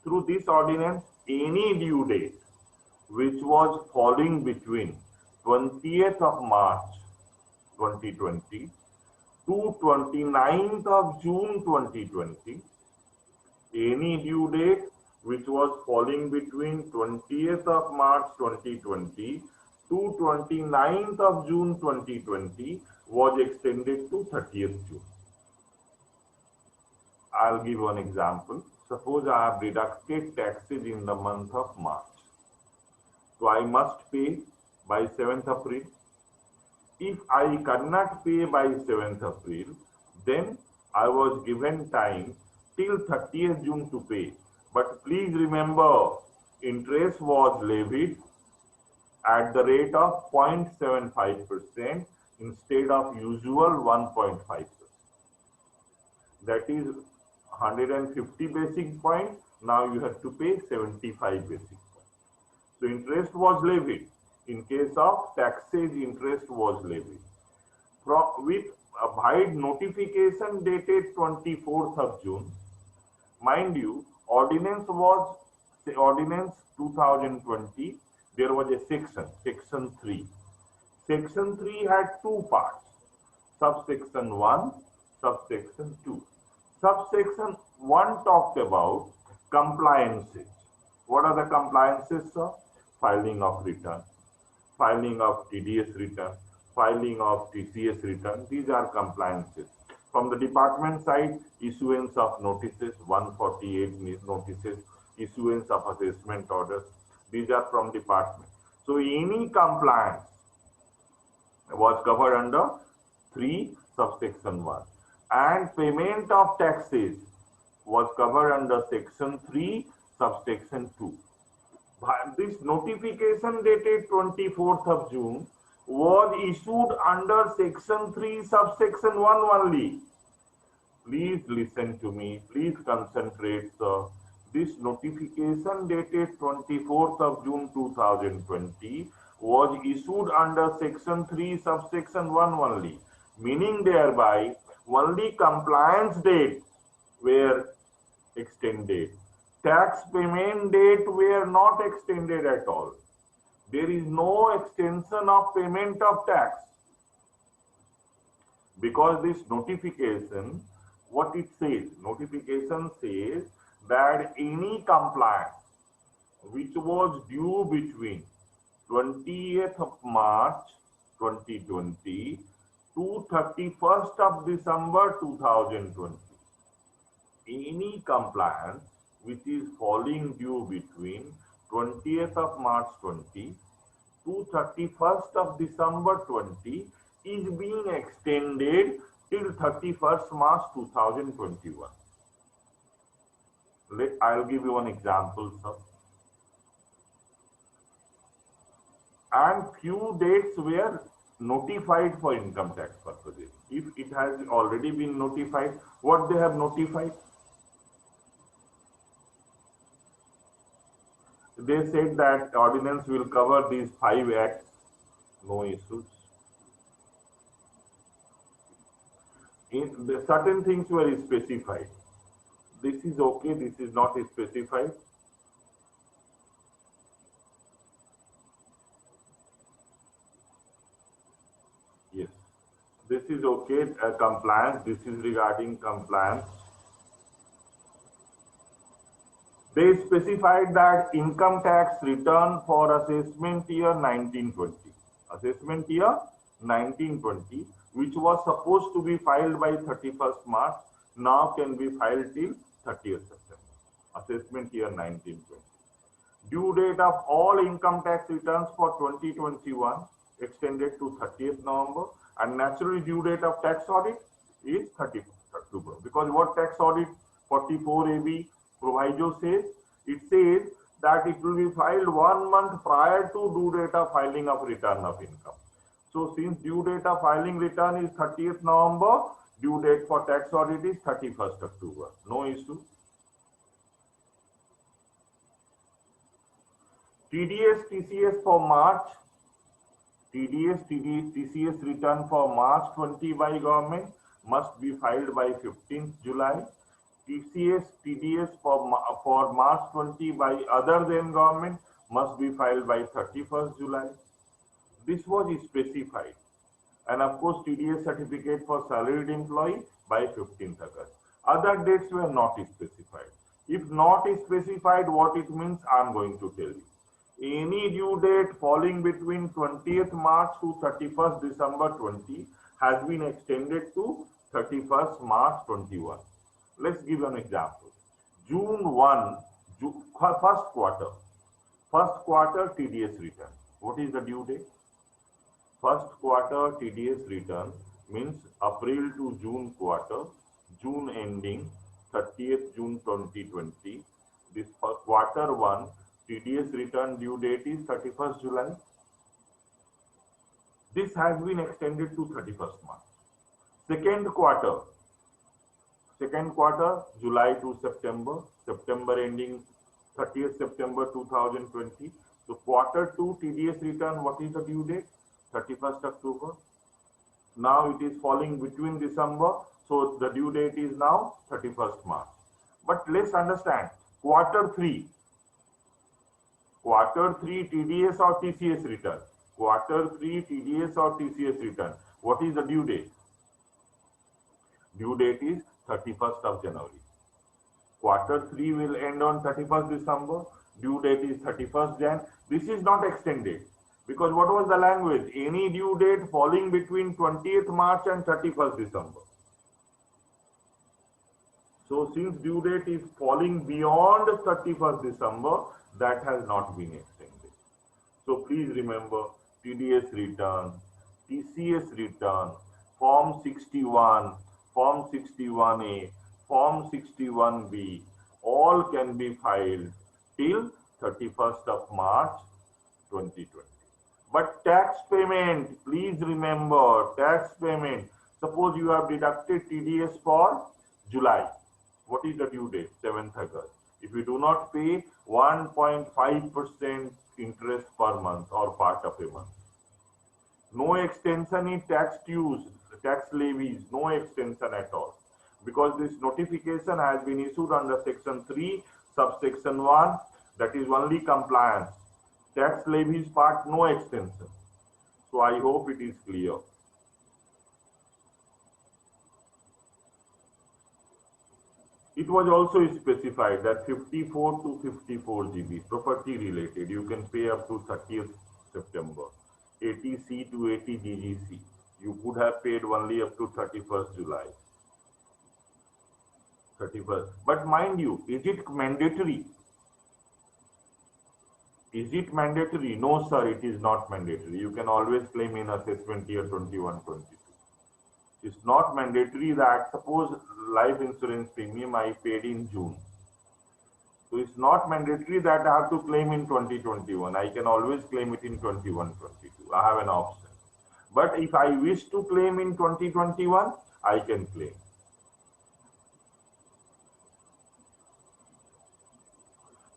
Through this ordinance, any due date which was falling between 20th of March 2020 to 29th of June 2020, any due date which was falling between 20th of March 2020 to 29th of June 2020 was extended to 30th June. I'll give one example. Suppose I have deducted taxes in the month of March. So I must pay by 7th April. If I cannot pay by 7th April, then I was given time till 30th June to pay. But please remember, interest was levied at the rate of 0.75% instead of usual 1.5%. That is 150 basic points. Now you have to pay 75 basic points. So interest was levied. In case of taxes, interest was levied. With by notification dated 24th of June, mind you, ordinance 2020, there was a section 3. Section 3 had two parts, subsection 1, subsection 2. Subsection 1 talked about compliances. What are the compliances, sir? Filing of return, filing of TDS return, filing of TCS return. These are compliances. From the department side, issuance of notices, 148 notices, issuance of assessment orders. These are from department. So any compliance was covered under 3 subsection 1. And payment of taxes was covered under section 3 subsection 2. This notification dated 24th of June was issued under section 3 subsection 1 only. Please listen to me, please concentrate, sir. This notification dated 24th of June 2020 was issued under section 3 subsection 1 only, meaning thereby only compliance date were extended. Tax payment date were not extended at all. There is no extension of payment of tax. Because this notification, what it says, notification says that any compliance which was due between 20th of March 2020 to 31st of December 2020, any compliance which is falling due between 20th of March 20 to 31st of December 20 is being extended till 31st March 2021. I'll give you one example, sir. And few dates were notified for income tax purposes. If it has already been notified, what they have notified? They said that ordinance will cover these 5 acts, no issues. Certain things were specified. This is okay, this is not specified. is okay. Compliance. This is regarding compliance. They specified that income tax return for assessment year 1920. Assessment year 1920, which was supposed to be filed by 31st March, now can be filed till 30th September. Assessment year 1920. Due date of all income tax returns for 2021 extended to 30th November, and naturally due date of tax audit is 31st October. Because what tax audit 44AB proviso says? It says that it will be filed 1 month prior to due date of filing of return of income. So since due date of filing return is 30th November, due date for tax audit is 31st October. No issue. TDS, TCS for March. TDS, TCS return for March 20 by government must be filed by 15th July. TCS, TDS for March 20 by other than government must be filed by 31st July. This was specified. And of course, TDS certificate for salaried employee by 15th August. Other dates were not specified. If not specified, what it means, I am going to tell you. Any due date falling between 20th March to 31st December 20 has been extended to 31st March 21. Let's give an example. June 1, first quarter TDS return. What is the due date? First quarter TDS return means April to June quarter, June ending 30th June 2020. This quarter 1 TDS return due date is 31st July. This has been extended to 31st March. Second quarter, July to September, September ending 30th September 2020. So quarter 2 TDS return, what is the due date? 31st October. Now it is falling between December, so the due date is now 31st March. But let's understand, quarter 3 TDS or TCS return. Quarter 3 TDS or TCS return. What is the due date? Due date is 31st of January. Quarter 3 will end on 31st December. Due date is 31st Jan. This is not extended. Because what was the language? Any due date falling between 20th March and 31st December. So since due date is falling beyond 31st December, that has not been extended. So please remember, TDS return, TCS return, Form 61, Form 61A, Form 61B, all can be filed till 31st of March 2020. But tax payment, please remember, tax payment. Suppose you have deducted TDS for July. What is the due date? 7th August. If you do not pay 1.5% interest per month or part of a month. No extension in tax dues, tax levies, no extension at all. Because this notification has been issued under Section 3, subsection 1, that is only compliance. Tax levies part, no extension. So I hope it is clear. It was also specified that 54 to 54 GB, property related, you can pay up to 30th September. 80C to 80 GGC, you could have paid only up to 31st July. 31st. But mind you, is it mandatory? Is it mandatory? No, sir, it is not mandatory. You can always claim in assessment year 21-22. It's not mandatory that suppose life insurance premium I paid in June. So it's not mandatory that I have to claim in 2021. I can always claim it in 21-22. I have an option. But if I wish to claim in 2021, I can claim.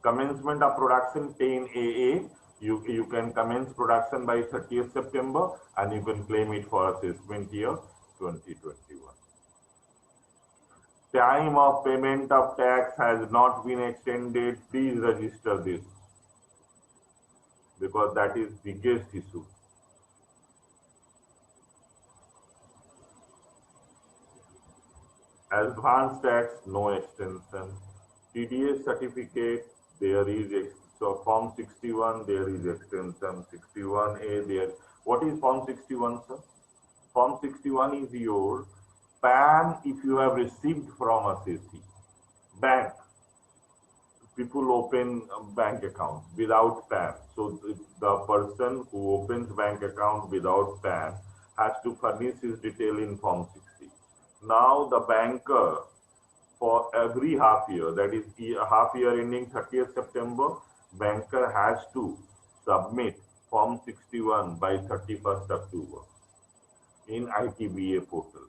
Commencement of production 10AA, you can commence production by 30th September and you can claim it for assessment year 2021. Time of payment of tax has not been extended. Please register this because that is biggest issue. Advanced tax, no extension. TDS certificate, there is so Form 61, there is extension. 61A, there. What is Form 61, sir? Form 61 is your PAN if you have received from a CC. Bank. People open bank account without PAN. So the person who opens bank account without PAN has to furnish his detail in Form 60. Now the banker, for every half year, that is half year ending 30th September, banker has to submit Form 61 by 31st October in ITBA portal.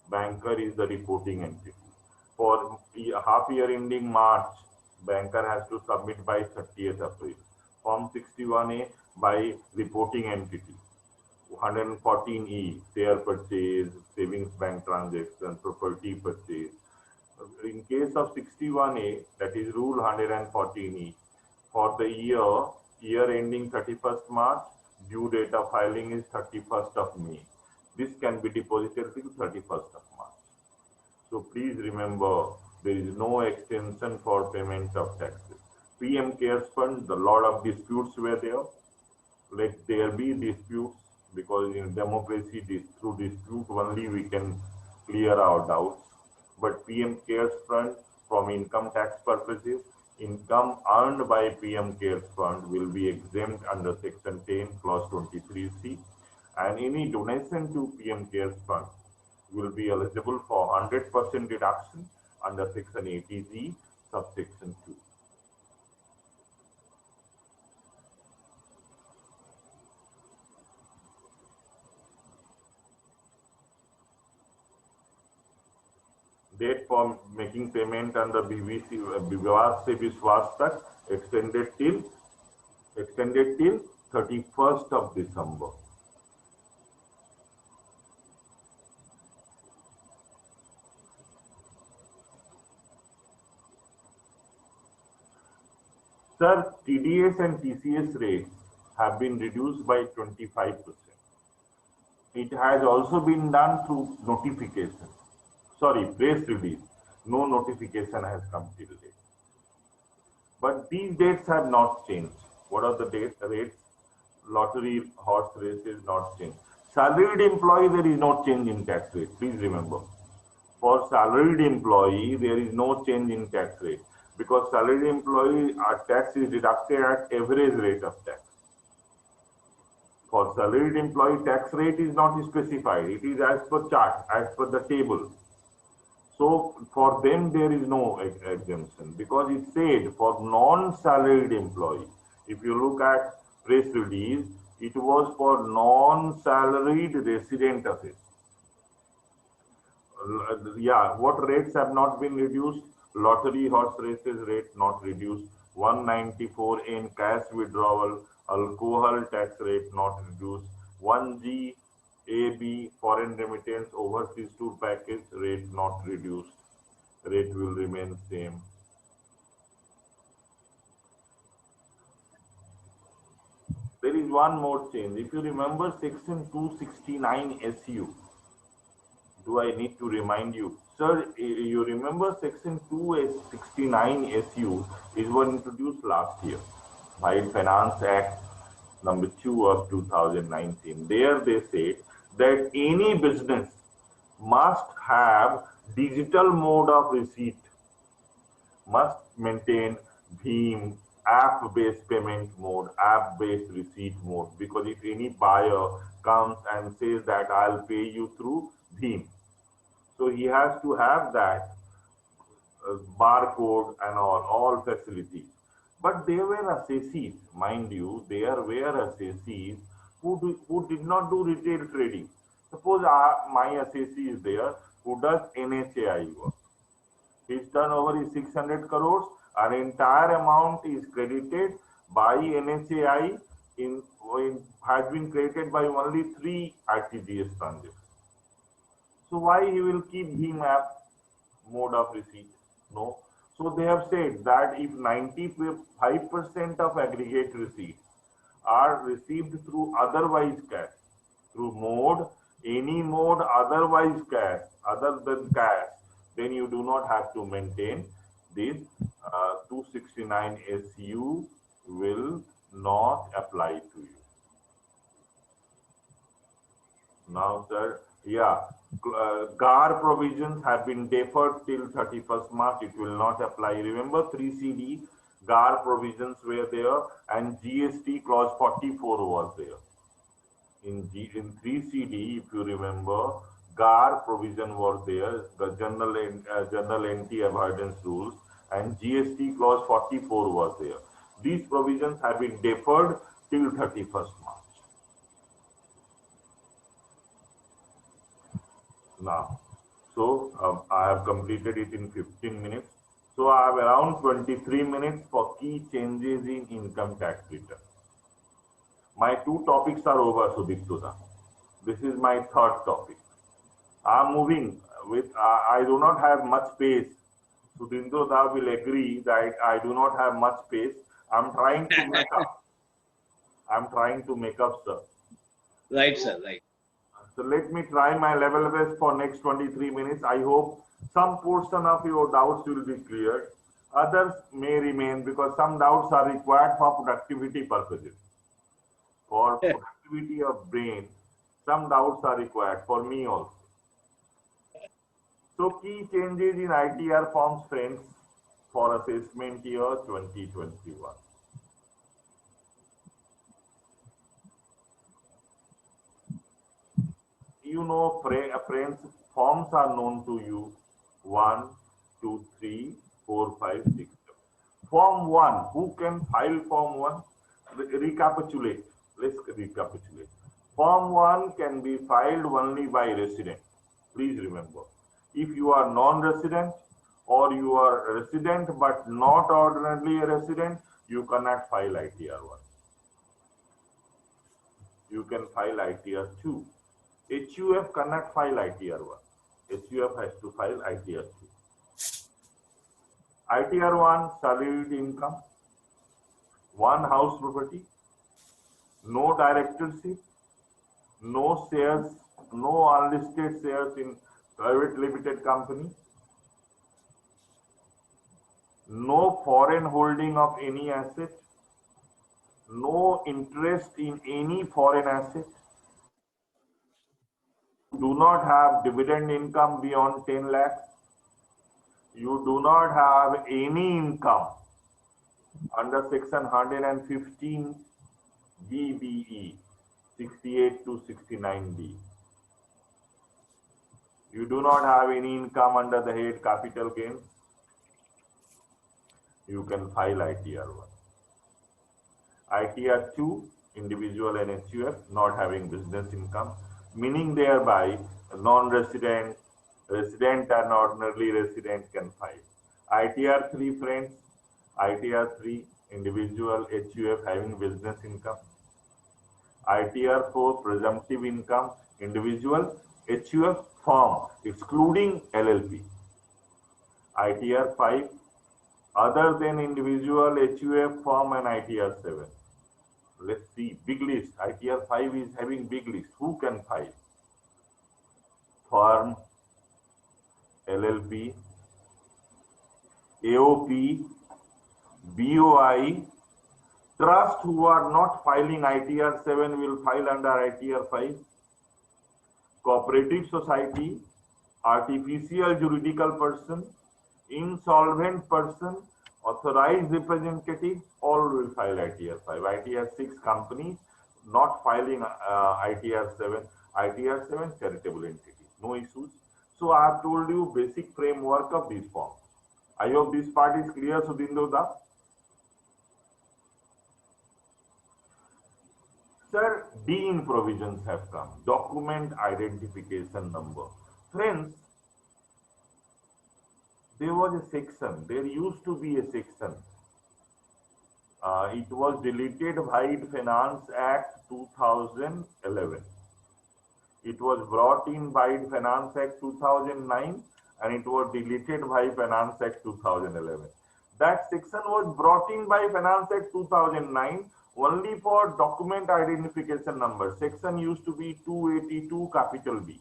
Banker is the reporting entity. For half year ending March, banker has to submit by 30th April. Form 61A by reporting entity. 114E, share purchase, savings bank transaction, property purchase. In case of 61A, that is rule 114E, for the year ending 31st March, due date of filing is 31st of May. This can be deposited till 31st of March. So please remember, there is no extension for payment of taxes. PM CARES Fund, the lot of disputes were there. Let there be disputes, because in democracy, through dispute only we can clear our doubts. But PM CARES Fund, from income tax purposes, income earned by PM CARES Fund will be exempt under Section 10, Clause 23C, and any donation to PM CARES Fund will be eligible for 100% deduction under Section 80G, subsection 2. Date for making payment under BVC, Vivad Se Vishwas Tak, extended till 31st of December. Sir, TDS and TCS rates have been reduced by 25%. It has also been done through notification. Sorry, press release. No notification has come till date. But these dates have not changed. What are the rates? Lottery, horse races not changed. Salaried employee, there is no change in tax rate. Please remember. For salaried employee, there is no change in tax rate, because salaried employee, our tax is deducted at average rate of tax. For salaried employee, tax rate is not specified. It is as per chart, as per the table. So for them, there is no exemption, because it said for non-salaried employee. If you look at press release, it was for non-salaried resident affairs. Yeah, what rates have not been reduced? Lottery, horse races rate not reduced. 194 in cash withdrawal, alcohol tax rate not reduced. 1G AB foreign remittance overseas tour package rate not reduced. Rate will remain same. There is one more change. If you remember Section 269 SU, do I need to remind you? Sir, you remember Section 269 SU is one introduced last year by Finance Act number 2 of 2019. There they say that any business must have digital mode of receipt, must maintain BHIM, app-based payment mode, app-based receipt mode, because if any buyer comes and says that I'll pay you through BHIM, so he has to have that barcode and all facilities. But there were assessees, mind you, there were assessees who did not do retail trading. Suppose my assessee is there who does NHAI work. His turnover is 600 crores. An entire amount is credited by NHAI has been credited by only 3 RTGS transactions. So why he will keep BHIM app mode of receipt? No. So they have said that if 95% of aggregate receipts are received through otherwise cash, through mode, any mode otherwise cash, other than cash, then you do not have to maintain this 269 SU will not apply to you. Now, sir, yeah, GAR provisions have been deferred till 31st March. It will not apply. Remember, 3CD GAR provisions were there and GST clause 44 was there. In 3CD, if you remember, GAR provision was there, the general anti-avoidance rules, and GST clause 44 was there. These provisions have been deferred till 31st March. Now, so I have completed it in 15 minutes. So I have around 23 minutes for key changes in income tax return. My two topics are over, Sudiptuda. This is my third topic. I'm moving with, I do not have much space. Sudiptuda will agree that I do not have much space. I'm trying to make up. I'm trying to make up, sir. Right, sir, right. So let me try my level best for next 23 minutes. I hope some portion of your doubts will be cleared. Others may remain because some doubts are required for productivity purposes. For productivity of brain, some doubts are required for me also. So key changes in ITR forms, friends, for assessment year 2021. You know, friends, forms are known to you. 1, 2, 3, 4, 5, 6, 7. Form 1, who can file Form 1? Recapitulate. Let's recapitulate. Form 1 can be filed only by resident. Please remember. If you are non-resident or you are a resident but not ordinarily a resident, you cannot file ITR 1. You can file ITR 2. HUF cannot file ITR 1. HUF has to file ITR 2. ITR 1, salaried income, 1 house property, no directorship, no shares, no unlisted shares in private limited company, no foreign holding of any asset, no interest in any foreign asset, do not have dividend income beyond 10 lakhs, you do not have any income under section 115 BBE 68 to 69B. You do not have any income under the head capital gains, you can file ITR 1. ITR 2, individual and HUF not having business income, meaning thereby non-resident, resident and ordinarily resident can file. ITR 3, friends, ITR 3, individual HUF having business income. ITR 4, presumptive income, individual HUF firm excluding LLP. ITR 5, other than individual HUF firm, and ITR 7. Let's see, big list. ITR 5 is having big list. Who can file? Firm, LLP, AOP, BOI, trust who are not filing ITR 7 will file under ITR 5. Cooperative society, artificial juridical person, insolvent person, authorized representative, all will file ITR 5. ITR 6, companies not filing ITR 7. ITR 7, charitable entities. No issues. So I have told you basic framework of these forms. I hope this part is clear, Sudiptuda. Sir, DIN provisions have come. Document identification number. Friends, there was a section. There used to be a section. It was deleted by Finance Act 2011. It was brought in by Finance Act 2009 and it was deleted by Finance Act 2011. That section was brought in by Finance Act 2009 only for document identification number. Section used to be 282 capital B.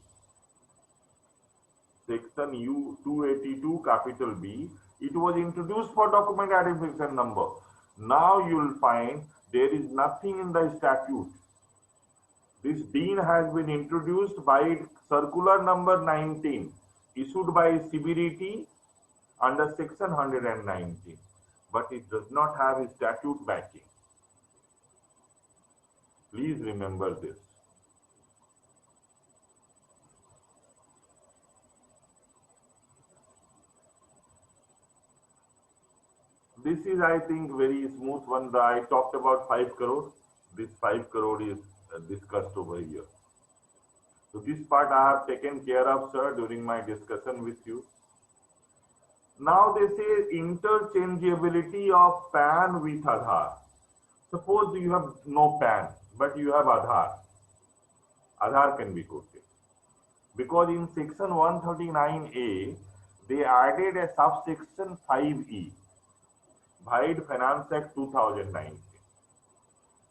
section U 282 capital B, it was introduced for document identification number. Now you will find there is nothing in the statute. This DIN has been introduced by circular number 19 issued by CBDT under section 119, but it does not have a statute backing. Please remember this. This is, I think, very smooth one. I talked about 5 crore. This 5 crore is discussed over here. So this part I have taken care of, sir, during my discussion with you. Now they say interchangeability of PAN with Aadhaar. Suppose you have no PAN, but you have Aadhaar. Aadhaar can be quoted. Because in section 139A, they added a subsection 5E, Bhide Finance Act 2019.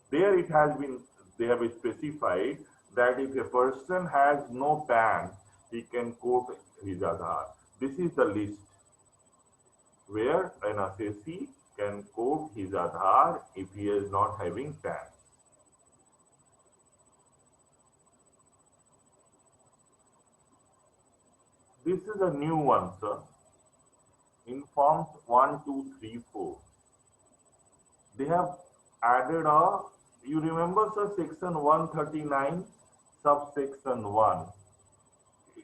There it has been, they have specified that if a person has no PAN, he can quote his Aadhaar. This is the list where an assessee can quote his Aadhaar if he is not having PAN. This is a new one, sir. In forms 1, 2, 3, 4. They have added a, you remember, sir, section 139, subsection 1.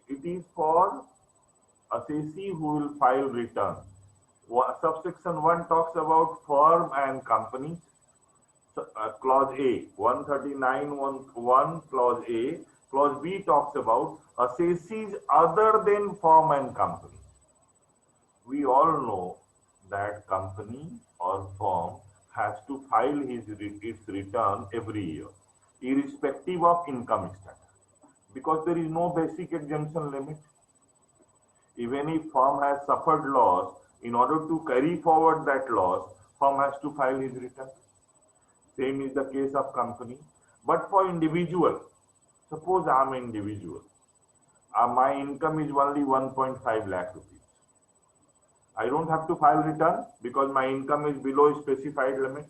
It is for assessee who will file return. Subsection 1 talks about firm and companies. Clause A, 139(1) clause A. Clause B talks about assessees other than firm and company. We all know that company or firm has to file its return every year, irrespective of income status, because there is no basic exemption limit. Even if firm has suffered loss, in order to carry forward that loss, firm has to file his return. Same is the case of company. But for individual, suppose I am an individual, my income is only 1.5 lakh rupees. I don't have to file return because my income is below specified limit.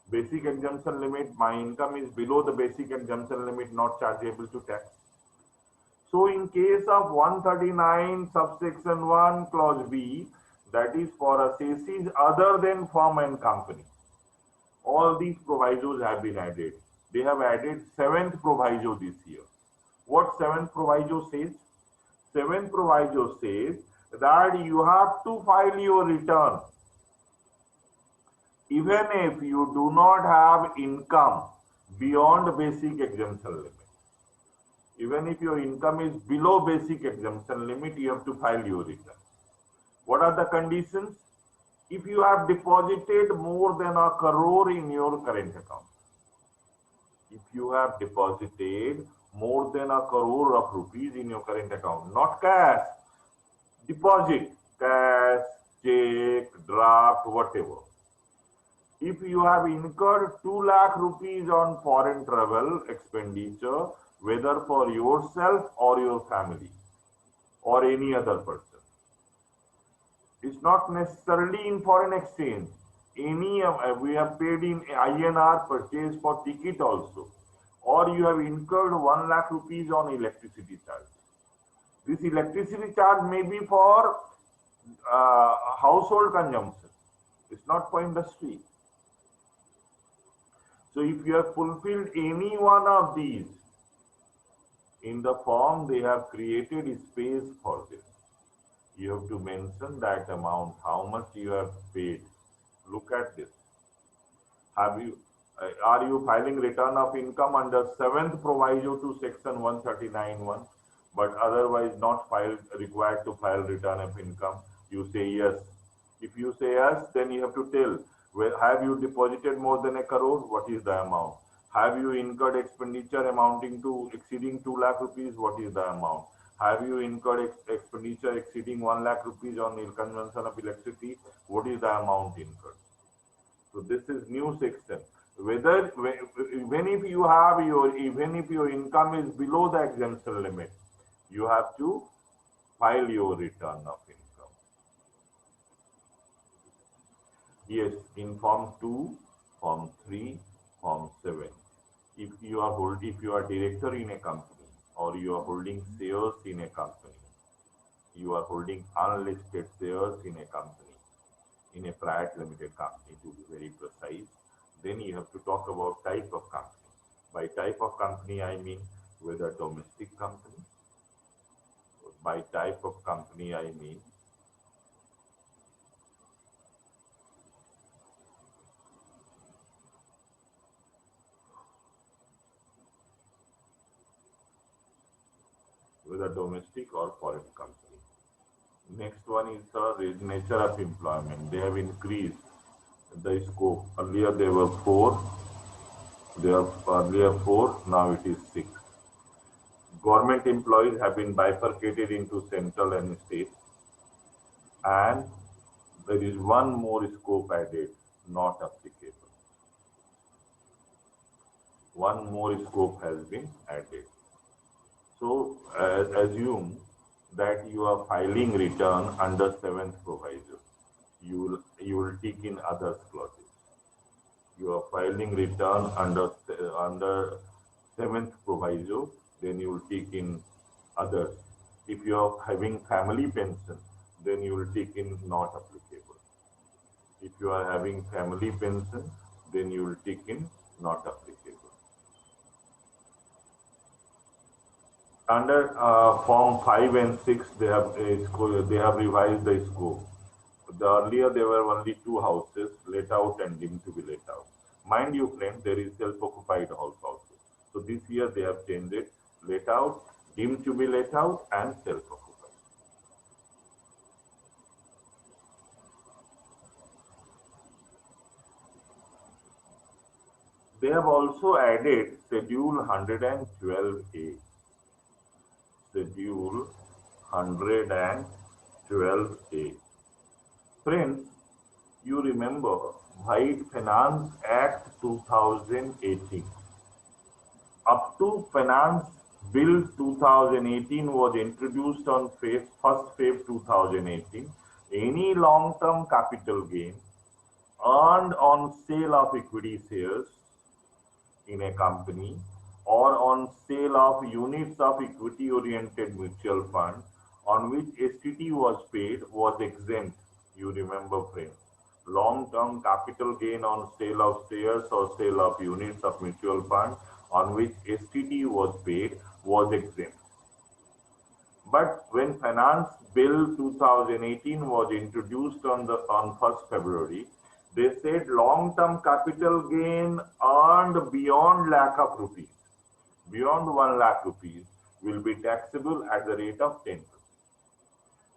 Basic exemption limit, my income is below the basic exemption limit, not chargeable to tax. So in case of 139 subsection 1 clause B, that is for assessees other than firm and company, all these provisos have been added. They have added 7th proviso this year. What 7th proviso says? 7th proviso says that you have to file your return even if you do not have income beyond basic exemption limit. Even if your income is below basic exemption limit, you have to file your return. What are the conditions? If you have deposited more than a crore in your current account. If you have deposited more than a crore of rupees in your current account, not cash, deposit, cash, check, draft, whatever. If you have incurred 2 lakh rupees on foreign travel expenditure, whether for yourself or your family or any other person, it's not necessarily in foreign exchange. Any we have paid in INR purchase for ticket also, or you have incurred 1 lakh rupees on electricity charge. This electricity charge may be for household consumption. It's not for industry. So if you have fulfilled any one of these, in the form they have created a space for this. You have to mention that amount, how much you have paid. Look at this. Are you filing return of income under 7th proviso to section 139(1), but otherwise not required to file return of income? You say yes. If you say yes, then you have to tell, well, have you deposited more than a crore? What is the amount? Have you incurred expenditure amounting to exceeding 2 lakh rupees? What is the amount? Have you incurred expenditure exceeding 1 lakh rupees on consumption of electricity? What is the amount incurred? So this is new section. Even if your income is below the exemption limit, you have to file your return of income. Yes, in Form 2, Form 3, Form 7. If you are director in a company or you are holding shares in a company, you are holding unlisted shares in a company, in a private limited company to be very precise, then you have to talk about type of company. By type of company, I mean whether domestic company. By type of company, I mean whether domestic or foreign company. Next one is the nature of employment. They have increased the scope. Earlier there were four. Now it is 6. Government employees have been bifurcated into central and state. And there is one more scope added, not applicable. One more scope has been added. So assume that you are filing return under 7th proviso. You will tick in others clauses. You are filing return under 7th proviso, then you will tick in others. If you are having family pension, then you will tick in not applicable. If you are having family pension, then you will tick in not applicable. Under Form 5 and 6, they have revised the scope. Earlier there were only 2 houses, let out and deemed to be let out. Mind you, friend, there is self-occupied house also. So this year they have changed it, let out, deemed to be let out, and self-occupied. They have also added Schedule 112A. Schedule 112A. Friends, you remember White Finance Act 2018. Up to Finance Bill 2018 was introduced on 1st Feb 2018. Any long-term capital gain earned on sale of equity shares in a company or on sale of units of equity-oriented mutual fund on which STT was paid was exempt. You remember, friends. Long-term capital gain on sale of shares or sale of units of mutual fund on which STT was paid was exempt. But when Finance Bill 2018 was introduced on 1st February, they said long-term capital gain earned beyond lakh of rupees, beyond 1 lakh rupees, will be taxable at the rate of 10%.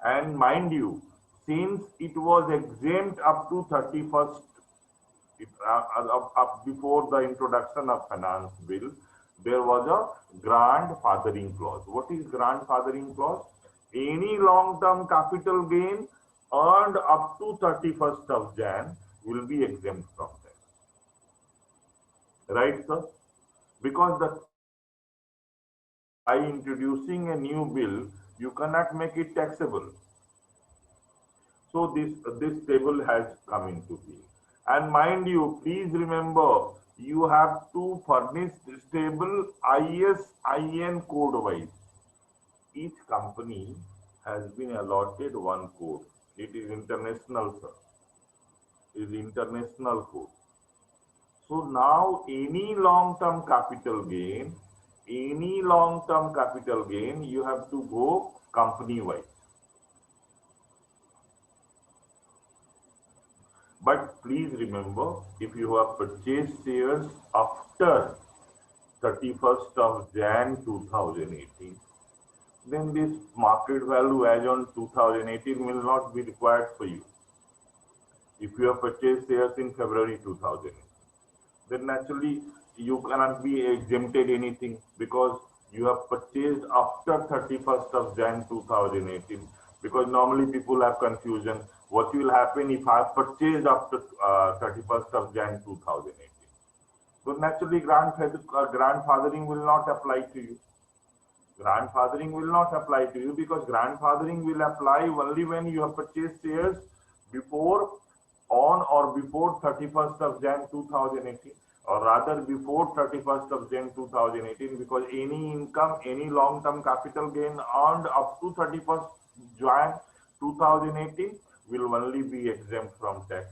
And mind you, since it was exempt up to 31st, before the introduction of Finance Bill, there was a grandfathering clause. What is grandfathering clause? Any long-term capital gain earned up to 31st of Jan will be exempt from that. Right, sir? Because by introducing a new bill, you cannot make it taxable. So this table has come into being. And mind you, please remember, you have to furnish this table ISIN code wise. Each company has been allotted one code. It is international, sir. It is international code. So now any long-term capital gain, you have to go company-wise. But please remember, if you have purchased shares after 31st of Jan 2018, then this market value as on 2018 will not be required for you. If you have purchased shares in February 2018, then naturally you cannot be exempted anything because you have purchased after 31st of Jan 2018. Because normally people have confusion. What will happen if I have purchased after 31st of Jan 2018? So naturally grandfathering will not apply to you. Grandfathering will not apply to you because grandfathering will apply only when you have purchased shares before, on or before 31st of Jan 2018, or rather before 31st of Jan 2018, because any income, any long-term capital gain earned up to 31st Jan 2018 will only be exempt from tax.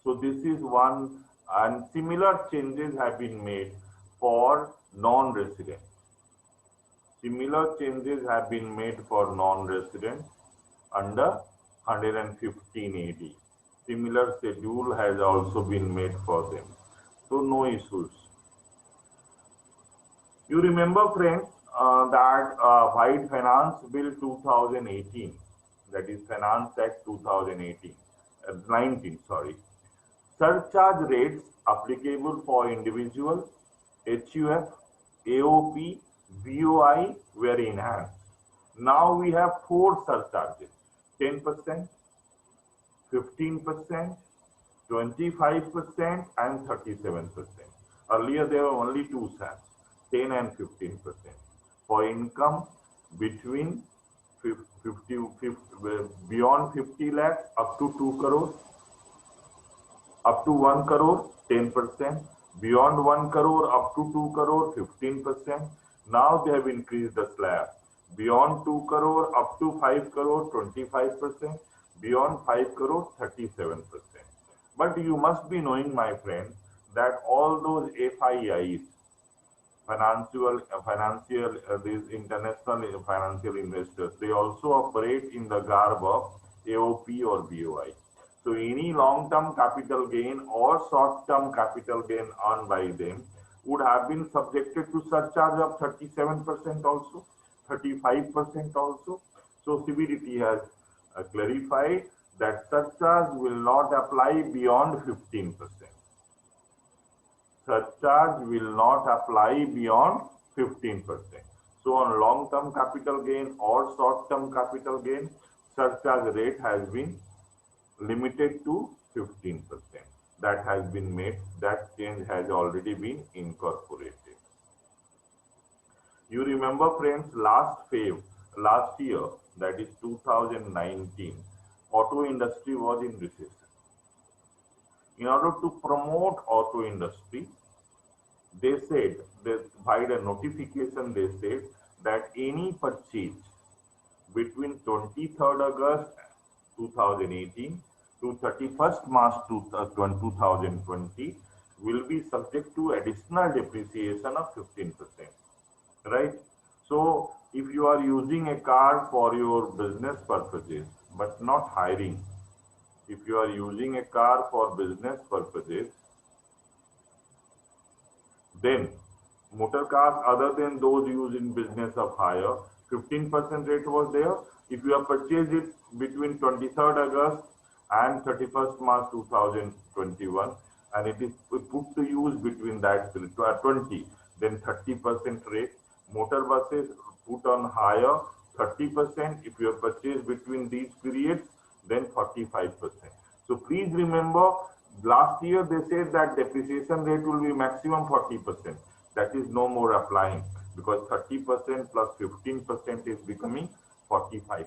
So this is one, and similar changes have been made for non-residents. Similar changes have been made for non-residents under 115 AD. Similar schedule has also been made for them. So no issues. You remember, friends, that White Finance Bill 2018, that is Finance Act 2018, 19, sorry. Surcharge rates applicable for individual, HUF, AOP, BOI were enhanced. Now we have 4 surcharges, 10%, 15%, 25% and 37%. Earlier there were only 2 SAPs, 10 and 15%. For income between beyond 50 lakhs up to 2 crores, up to 1 crore, 10%, beyond 1 crore up to 2 crore, 15%. Now they have increased the slab. Beyond 2 crore up to 5 crore, 25%, beyond 5 crore, 37%. But you must be knowing, my friend, that all those FIIs, these international financial investors, they also operate in the garb of AOP or BOI. So any long-term capital gain or short-term capital gain earned by them would have been subjected to surcharge of 37% also, 35% also. So CBDT has clarified that surcharge will not apply beyond 15%. Surcharge will not apply beyond 15%. So on long-term capital gain or short-term capital gain, surcharge rate has been limited to 15%. That has been made, that change has already been incorporated. You remember, friends, last year, that is 2019, auto industry was in recession. In order to promote auto industry, they said, by the notification, they said that any purchase between 23rd August 2018 to 31st March 2020 will be subject to additional depreciation of 15%, right? So if you are using a car for your business purposes, but not hiring, if you are using a car for business purposes, then motor cars other than those used in business of hire, 15% rate was there. If you have purchased it between 23rd August and 31st March 2021, and it is put to use between that 20, then 30% rate. Motor buses put on hire, 30%. If you have purchased between these periods, then 45%. So please remember, last year they said that depreciation rate will be maximum 40%. That is no more applying, because 30% plus 15% is becoming 45%.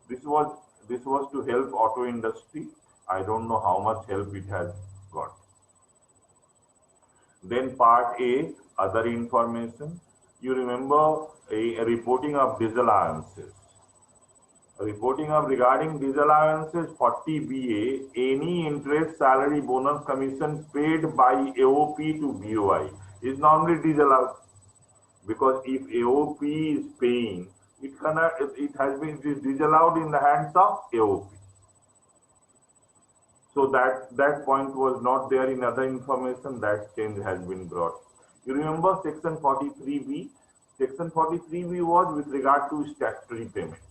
This was to help auto industry. I don't know how much help it has got. Then part A, other information. You remember a reporting of disallowances. Reporting of regarding disallowances 40BA, any interest, salary, bonus, commission paid by AOP to BOI is normally disallowed, because if AOP is paying, it has been disallowed in the hands of AOP. So that point was not there in other information. That change has been brought. You remember section 43B? Section 43B was with regard to statutory payment.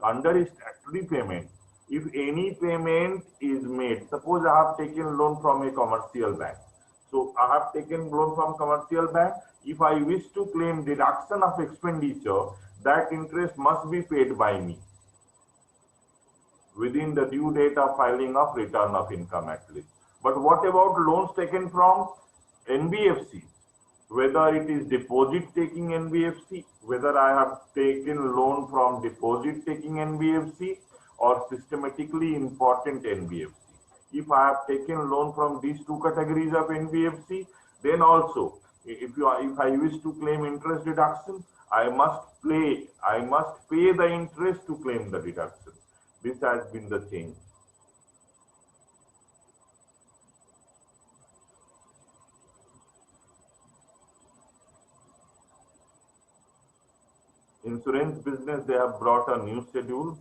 Under statutory payment, if any payment is made, suppose I have taken loan from a commercial bank. So I have taken loan from commercial bank. If I wish to claim deduction of expenditure, that interest must be paid by me within the due date of filing of return of income at least. But what about loans taken from NBFCs? whether it is deposit taking NBFC, whether I have taken loan from deposit taking NBFC or systematically important NBFC. If I have taken loan from these two categories of NBFC, then also if I wish to claim interest deduction, I must pay the interest to claim the deduction. This has been the change. Insurance business, they have brought a new schedule.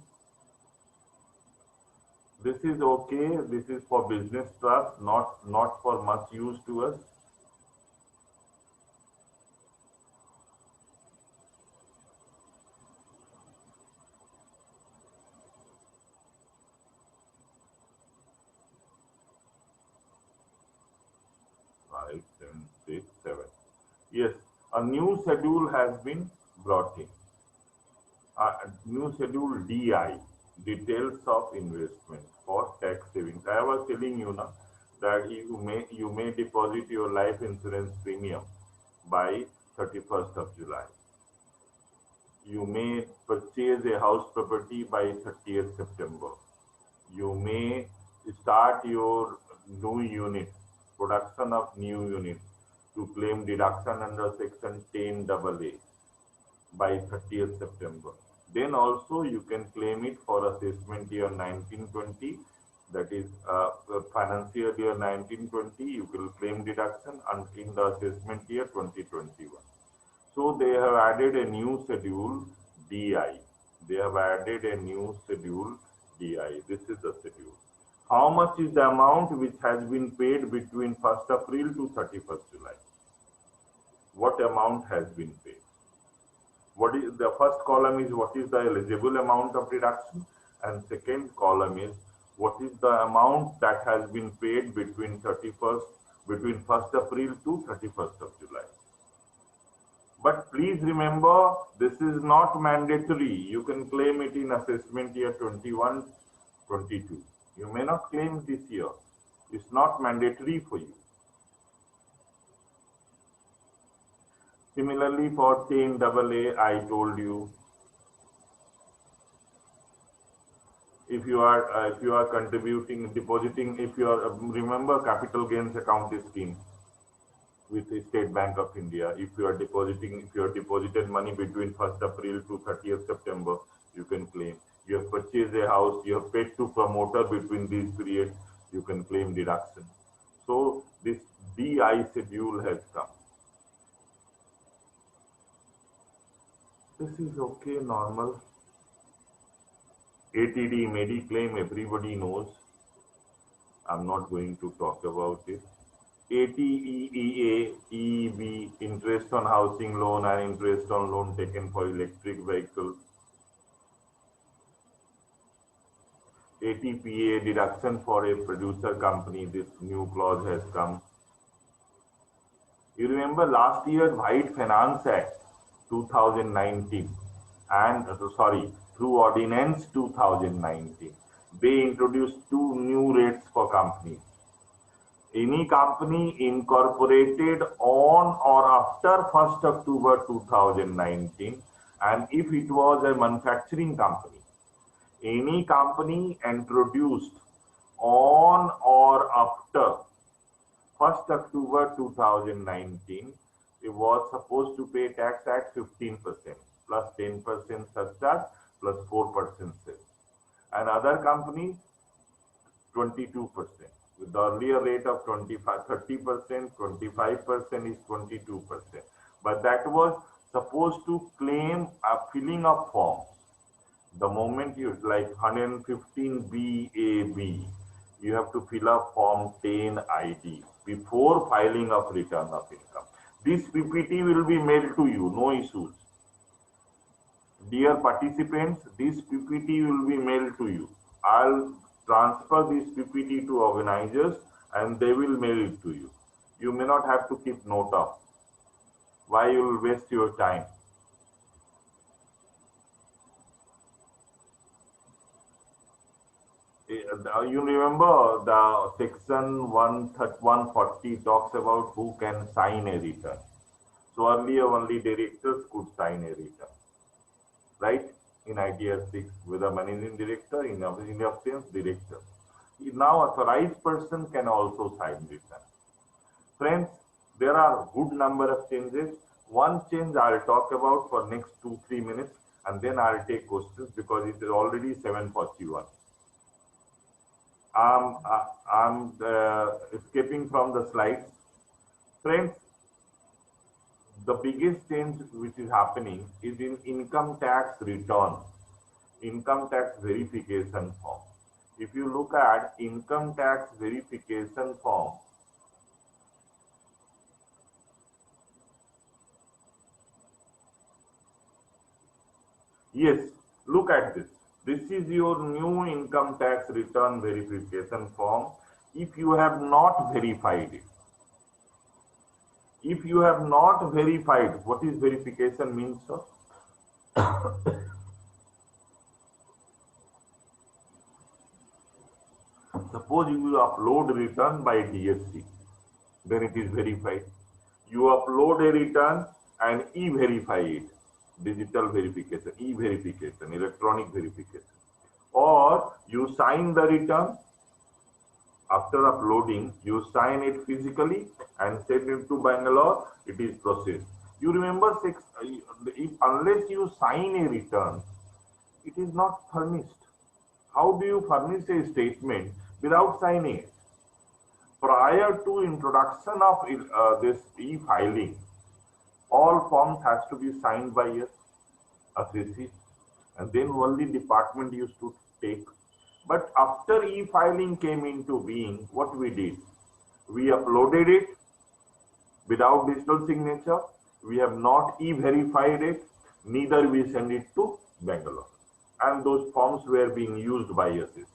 This is okay. This is for business trust, not for much use to us. Five, 7, 6, 7. Yes, a new schedule has been brought in. New schedule DI, details of investment for tax savings. I was telling you now that you may deposit your life insurance premium by 31st of July. You may purchase a house property by 30th September. You may start your new unit, production of new unit to claim deduction under section 10AA by 30th September. Then also you can claim it for assessment year 1920, that is financial year 1920, you will claim deduction in the assessment year 2021. So they have added a new schedule DI. They have added a new schedule DI. This is the schedule. How much is the amount which has been paid between 1st April to 31st July? What amount has been paid? What is the first column is what is the eligible amount of deduction, and second column is what is the amount that has been paid between 1st April to 31st of July. But please remember, this is not mandatory. You can claim it in assessment year 21, 22. You may not claim this year. It's not mandatory for you. Similarly, for 10AA, I told you, if you are contributing, depositing, if you are remember capital gains account scheme with the State Bank of India. If you are deposited money between 1st April to 30th September, you can claim. You have purchased a house, you have paid to promoter between these periods, you can claim deduction. So this DI schedule has come. This is okay, normal. ATD, Mediclaim, everybody knows. I'm not going to talk about it. ATEEA, EEB, interest on housing loan and interest on loan taken for electric vehicles. ATPA, deduction for a producer company. This new clause has come. You remember last year, White Finance Act 2019 and through Ordinance 2019, they introduced two new rates for companies. Any company incorporated on or after 1st October 2019, and if it was a manufacturing company, any company introduced on or after 1st October 2019, it was supposed to pay tax at 15% plus 10% surcharge plus 4% cess. And other companies 22%. With the earlier rate of 30%, 25% is 22%. But that was supposed to claim a filling of forms. The moment you like 115 BAB, you have to fill up form 10 ID before filing of return of income. This PPT will be mailed to you, no issues. Dear participants, this PPT will be mailed to you. I'll transfer this PPT to organizers and they will mail it to you. You may not have to keep note of. Why you will waste your time? You remember the section 140 talks about who can sign a return. So earlier only directors could sign a return, right? In ITR 6, with a managing director, in absence, director. Now authorized person can also sign return. Friends, there are good number of changes. One change I'll talk about for next 2-3 minutes, and then I'll take questions because it is already 7:41. I'm escaping from the slides. Friends, the biggest change which is happening is in income tax return, income tax verification form. If you look at income tax verification form, yes, look at this. This is your new income tax return verification form. If you have not verified it, if you have not verified, what is verification means, sir? Suppose you will upload return by DSC, then it is verified. You upload a return and e-verify it, digital verification, e-verification, electronic verification. Or you sign the return, after uploading, you sign it physically and send it to Bangalore, it is processed. You remember, unless you sign a return, it is not furnished. How do you furnish a statement without signing it? Prior to introduction of this e-filing, all forms has to be signed by us, assessee, and then only department used to take. But after e-filing came into being, what we did? We uploaded it without digital signature. We have not e-verified it, neither we send it to Bangalore. And those forms were being used by SSC.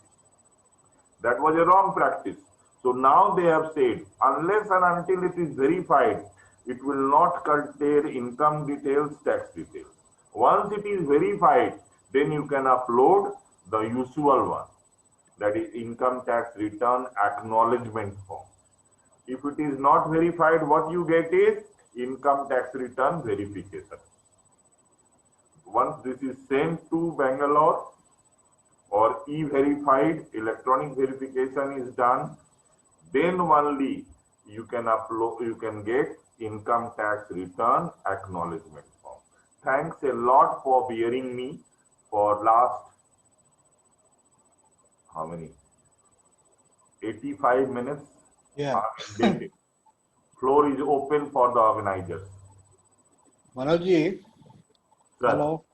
That was a wrong practice. So now they have said, unless and until it is verified, it will not contain income details, tax details. Once it is verified, then you can upload the usual one, that is income tax return acknowledgement form. If it is not verified, what you get is income tax return verification. Once this is sent to Bangalore or e-verified, electronic verification is done, then only you can upload, you can get income tax return acknowledgement form. Thanks a lot for bearing me for last, how many? 85 minutes. Yeah. Floor is open for the organizers. Manojji, hello.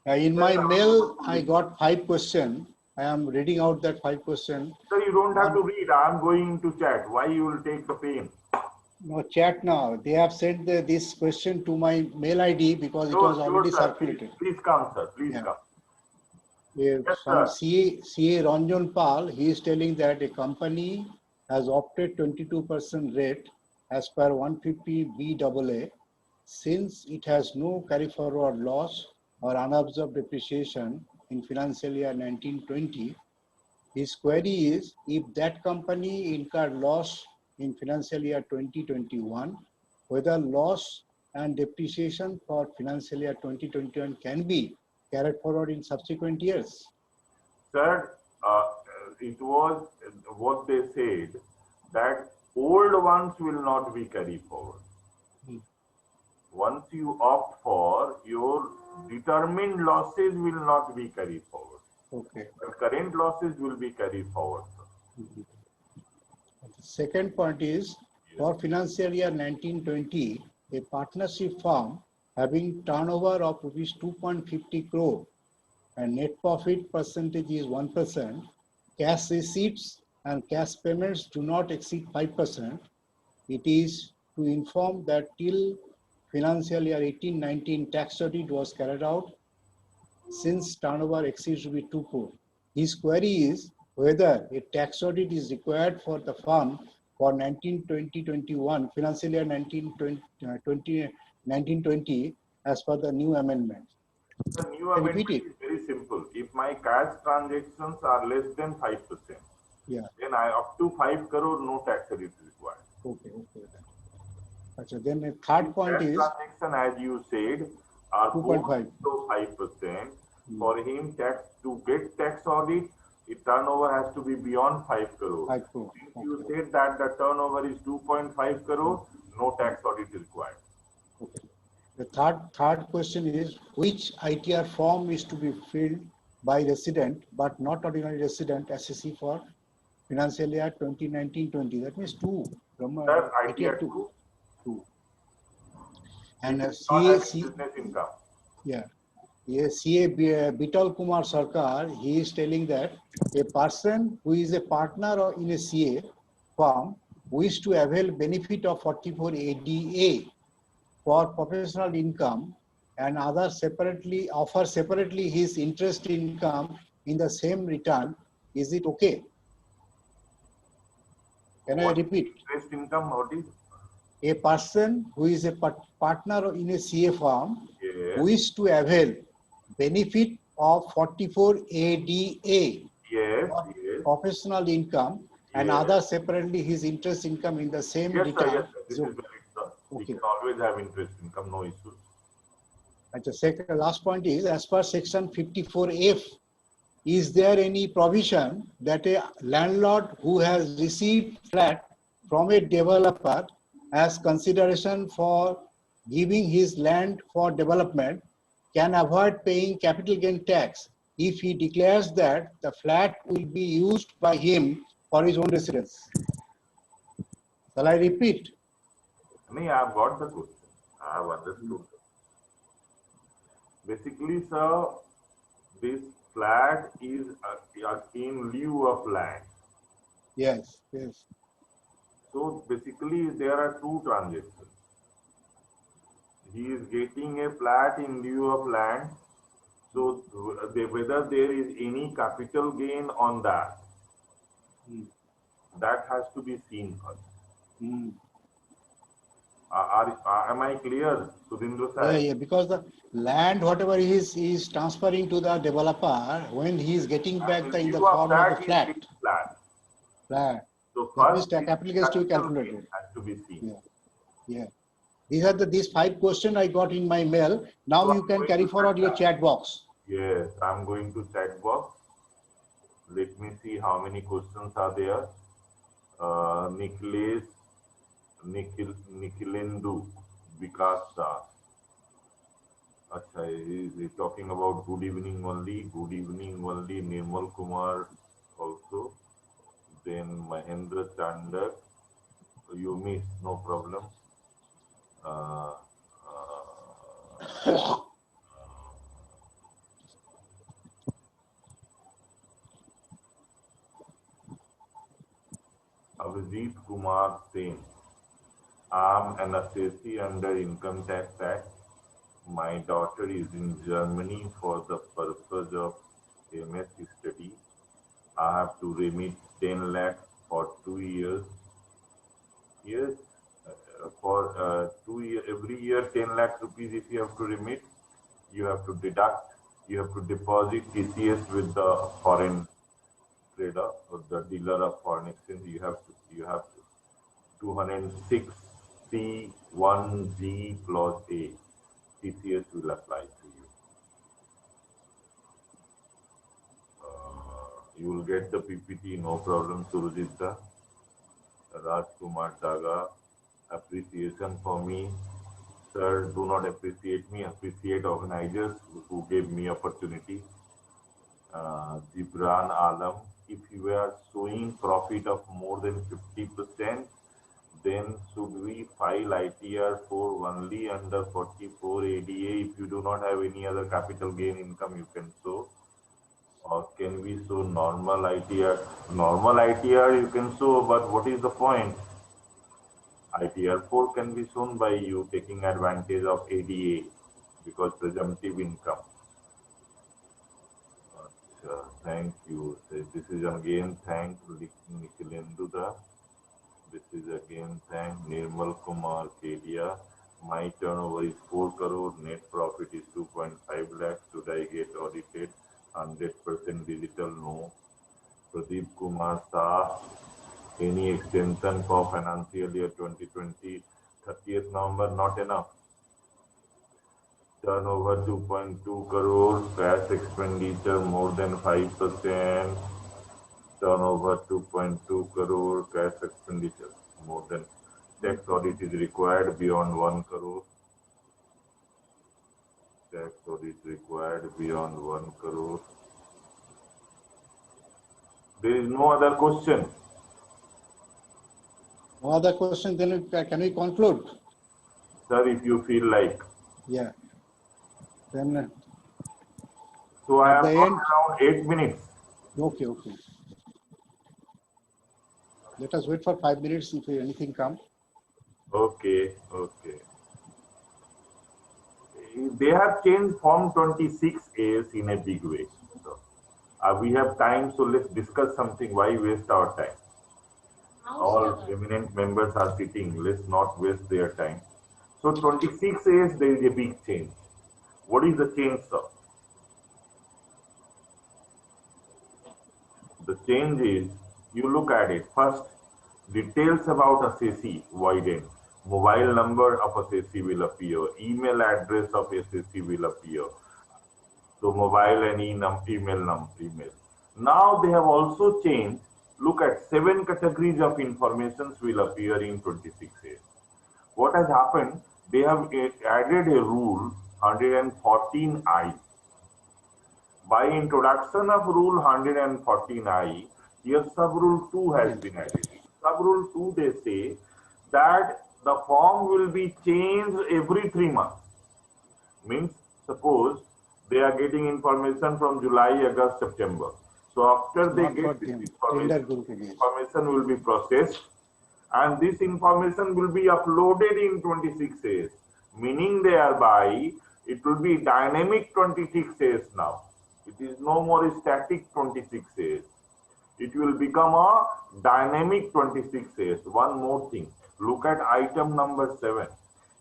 In my mail, I got 5 questions. I am reading out that 5 questions. Sir, you don't have to read. I am going to chat. Why you will take the pain? No, chat now. They have sent this question to my mail ID because it was already circulated. Please come, sir. Please come. Yes, from CA Ranjan Pal, he is telling that a company has opted 22% rate as per 150 BAA since it has no carry forward loss or unabsorbed depreciation in financial year 1920. His query is, if that company incurred loss in financial year 2021, whether loss and depreciation for financial year 2021 can be carried forward in subsequent years. Sir, it was what they said, that old ones will not be carried forward. Once you opt for, your determined losses will not be carried forward. Okay. But current losses will be carried forward. The second point is, for financial year 1920, a partnership firm having turnover of rupees 2.50 crore and net profit percentage is 1%, cash receipts and cash payments do not exceed 5%. It is to inform that till financial year 18-19 tax audit was carried out since turnover exceeds to be 2 crore. His query is whether a tax audit is required for the firm for 1920-21 financial year 1920 as per the new amendment. The new amendment is very simple. If my cash transactions are less than 5%, then I up to 5 crore, no tax audit is required. Okay. Achha, then the third point That is transaction, as you said, are 2.5. below 5%. For him, to get tax audit, the turnover has to be beyond 5 crore. 5 crore. Since you Okay. said that the turnover is 2.5 crore, no tax audit is required. Okay. The third question is, which ITR form is to be filled by resident but not ordinary resident SSC for financial year 2019-20? That means two. Sir, ITR ITR 2. 2. if And it's not having CAC, business income. yeah. Yes, CA Bital Kumar Sarkar, he is telling that a person who is a partner or in a CA firm wish to avail benefit of 44 ADA for professional income and others separately offer separately his interest income in the same return. Is it okay? Can I What repeat? interest income, what is? A person who is a partner in a CA firm Yes, wish to avail benefit of 44 ADA yes, for yes. professional income and Yes. others separately his interest income in the same Yes, sir, return. yes, sir. This So, is valid, sir. We okay. can always have interest income, no issues. And the second last point is, as per section 54F, is there any provision that a landlord who has received flat from a developer as consideration for giving his land for development can avoid paying capital gain tax if he declares that the flat will be used by him for his own residence? Shall I repeat? No, I have got the question. I have understood. Basically, sir, this flat is in lieu of land. Yes, yes. So basically, there are two transactions. He is getting a flat in lieu of land. So whether there is any capital gain on that, that has to be seen first. Mm. Am I clear, Sudhindra Yeah, sir? yeah, because the land, whatever he is transferring to the developer, when he is getting back In in the lieu of form of a that, he is flat, getting flat. So that first, means the this capital gains to be capital gain calculated. has to be seen. Yeah, yeah. These are these 5 questions I got in my mail. Now So you I'm can going carry to forward your check chat box. Yes, I'm going to chat box. Let me see how many questions are there. Nikhilesh, Nikhilendu, Vikas Das. Acha, he's talking about good evening only, Nirmal Kumar also. Then Mahendra Chandak, you miss, no problem. Abhijit Kumar Sen. I'm an assessee under Income Tax Act. My daughter is in Germany for the purpose of MS study. I have to remit 10 lakhs for 2 years. Yes, for 2 years, every year 10 lakh rupees if you have to remit, you have to deduct, you have to deposit TCS with the foreign trader or the dealer of foreign exchange. You have 206C1G clause A. TCS will apply to you. You will get the PPT, no problem, Surajita. Rajkumar Daga, appreciation for me. Sir, do not appreciate me, appreciate organizers who gave me opportunity. Gibran Alam, if you are showing profit of more than 50%, then should we file ITR for only under 44 ADA? If you do not have any other capital gain income, you can show. Or can we show normal ITR? Normal ITR you can show, but what is the point? ITR 4 can be shown by you taking advantage of ADA because presumptive income. Thank you. This is again thank Nikhilenduda. This is again thank Nirmal Kumar Kedia. My turnover is 4 crore, net profit is 2.5 lakhs. Should I get audited? 100% digital, no. Pradeep Kumar Shah, any extension for financial year 2020? 30th November, not enough. Turnover 2.2 crore, cash expenditure more than 5%. Turnover 2.2 crore, cash expenditure more than. Tax audit is required beyond 1 crore. Tax audit required beyond 1 crore. There is no other question. No other question, then can we conclude? Sir, if you feel like. Yeah. Then, So I at have the got end, around 8 minutes. okay. Let us wait for 5 minutes if anything comes. Okay. They have changed Form 26As in a big way. So, we have time, so let's discuss something. Why waste our time? All eminent members are sitting. Let's not waste their time. So 26As, there is a big change. What is the change, sir? The change is, you look at it. First, details about assessee widened. Mobile number of assessee will appear. Email address of assessee will appear. So mobile and email. Now they have also changed. Look at 7 categories of informations will appear in 26A. What has happened? They have added a rule 114I. By introduction of rule 114I, here sub-rule 2 has been added. Sub-rule 2, they say that the form will be changed every 3 months. Means, suppose they are getting information from July, August, September. So after they get this information will be processed, and this information will be uploaded in 26As, meaning thereby it will be dynamic 26As now. It is no more a static 26As. It will become a dynamic 26As. One more thing, look at item number 7.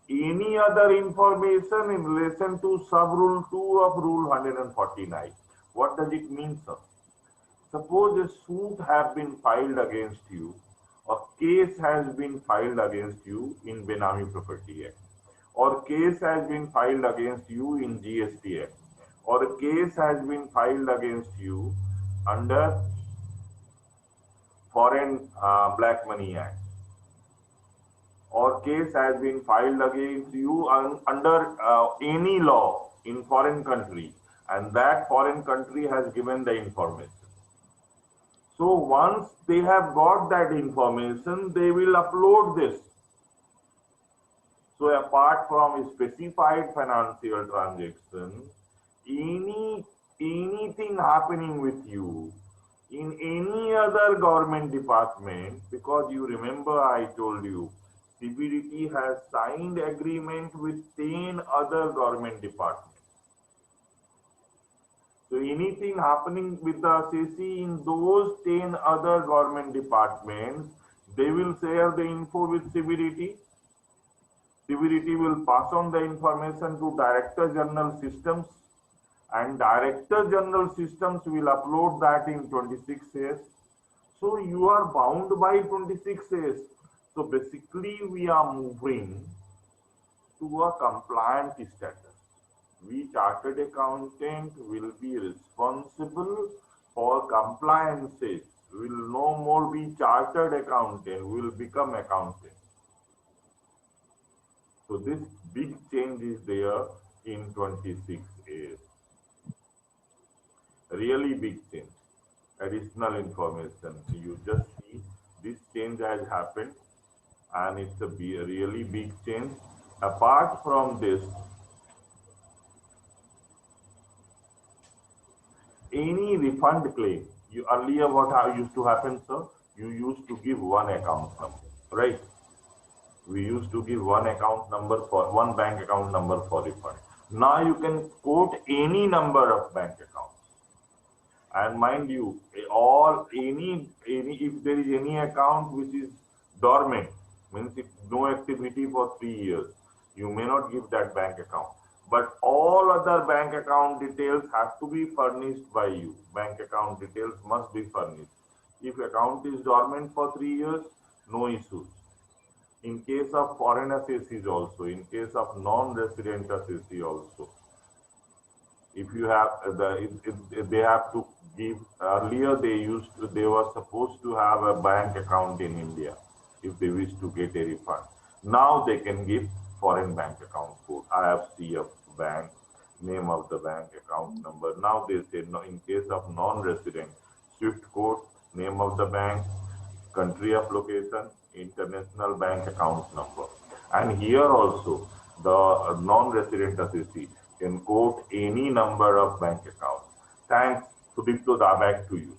Any other information in relation to sub-rule 2 of rule 149. What does it mean, sir? Suppose a suit has been filed against you, a case has been filed against you in Benami Property Act, or case has been filed against you in GST Act, or a case has been filed against you under Foreign Black Money Act, or case has been filed against you under any law in foreign country, and that foreign country has given the information. So once they have got that information, they will upload this. So apart from a specified financial transaction, anything happening with you in any other government department, because you remember I told you, CBDT has signed agreement with 10 other government departments. So anything happening with the assessee in those 10 other government departments, they will share the info with CBDT. CBDT will pass on the information to Director General Systems, and Director General Systems will upload that in 26As. So you are bound by 26As. So basically we are moving to a compliant status. We chartered accountant will be responsible for compliances. Will no more be chartered accountant, will become accountant. So this big change is there in 26A. Really big change. Additional information. You just see this change has happened, and it's a really big change. Apart from this, any refund claim, earlier what used to happen, sir? You used to give one account number, right? We used to give one account number for one bank account number for refund. Now you can quote any number of bank accounts. And mind you, if there is any account which is dormant, means if no activity for 3 years, you may not give that bank account. But all other bank account details have to be furnished by you. Bank account details must be furnished. If account is dormant for 3 years, no issues. In case of foreign assessees also, in case of non-resident assessee also, if you have if they have to give, earlier they were supposed to have a bank account in India if they wish to get a refund. Now they can give foreign bank account code, IFSC of bank, name of the bank, account number. Now they say no, in case of non-resident, SWIFT code, name of the bank, country of location, international bank account number. And here also, the non-resident assessee can quote any number of bank accounts. Thanks, Sudipto, back to you.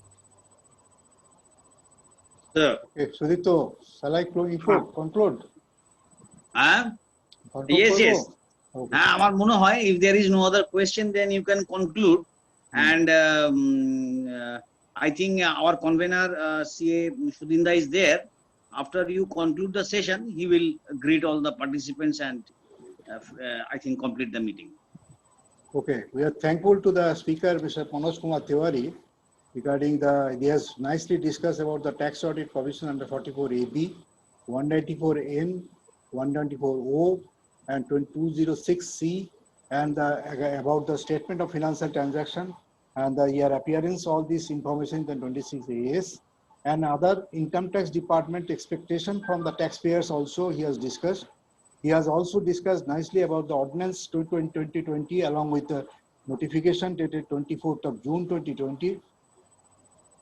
Sir. Okay, Sudipto, shall I conclude? Yes, yes. Okay. আমার মনে হয় if there is no other question, then you can conclude. And I think our convener CA Sudinda is there. After you conclude the session, he will greet all the participants and I think complete the meeting. Okay, we are thankful to the speaker, Mr. Manoj Kumar Tiwari, regarding he has nicely discussed about the tax audit provision under 44AB, 194N, 194O, and 206C, and about the statement of financial transaction and the year appearance, all this information in the 26AS, and other income tax department expectation from the taxpayers also he has discussed. He has also discussed nicely about the ordinance 2020 along with the notification dated 24th of June 2020.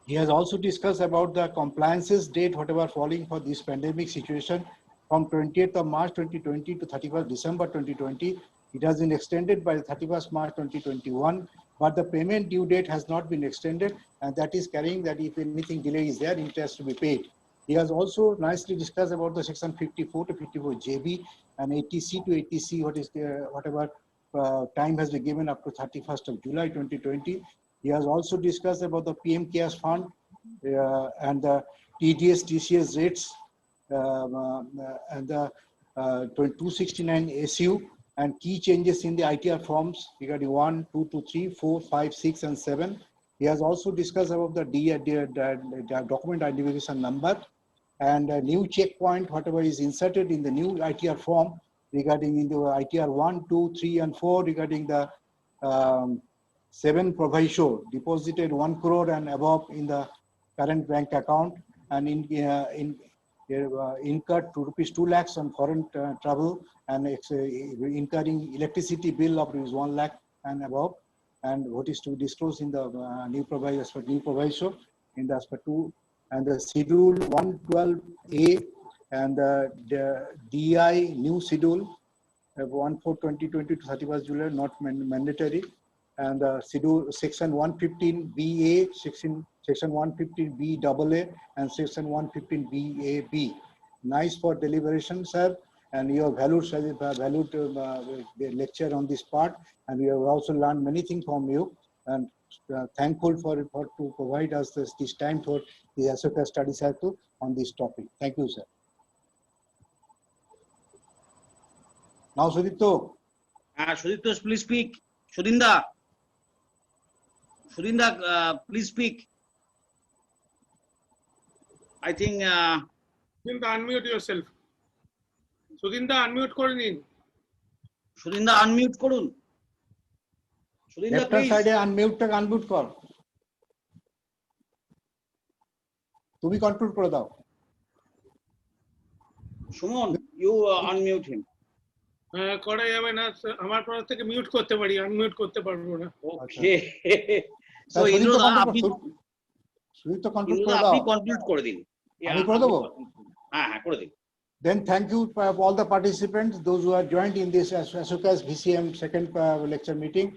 He has also discussed about the compliances date, whatever falling for this pandemic situation from 28th of March 2020 to 31st December 2020. It has been extended by 31st March 2021, but the payment due date has not been extended, and that is carrying that if anything delay is there, interest to be paid. He has also nicely discussed about the section 54 to 54 JB and 80C to 80C, whatever time has been given up to 31st of July 2020. He has also discussed about the PM CARES fund and the TDS, TCS rates and the 269 SU and key changes in the ITR forms regarding 1, 2, 2, 3, 4, 5, 6, and 7. He has also discussed about the document identification number and a new checkpoint, whatever is inserted in the new ITR form regarding in the ITR 1, 2, 3, and 4 regarding the 7 proviso deposited 1 crore and above in the current bank account and incurred rupees 2 lakhs on foreign travel and incurring electricity bill of rupees 1 lakh and above, and what is to be disclosed in the new proviso in the aspect 2 and the schedule 112A and the DI new schedule 1/4/2020 to 31st July not mandatory, and schedule section 115BA, section 115BAA, and section 115BAB. Nice for deliberation, sir, and you have valued the lecture on this part, and we have also learned many things from you, and thankful for to provide us this time for the Ashoka Study Circle on this topic. Thank you, sir. Now, Sudipto. Sudipto, please speak. Sudinda, please speak. I think. Sudinda, unmute yourself. Sudinda, unmute করে নিন. Sudinda, unmute করুন. Sudinda, Left hand side unmute কর. তুমি control করে দাও. Suman, you unmute him. করা যাবে না, আমার তরফ থেকে মিউট করতে পারি, আনমিউট করতে পারবো না. Okay. So ইন্দ্রদা আপনি কন্ট্রোল করে দাও. আপনি কনক্লুড করে দিন. আমি করে দেব? হ্যাঁ করে দিন. Then thank you for all the participants, those who are joined in this Ashoka's VCM second lecture meeting,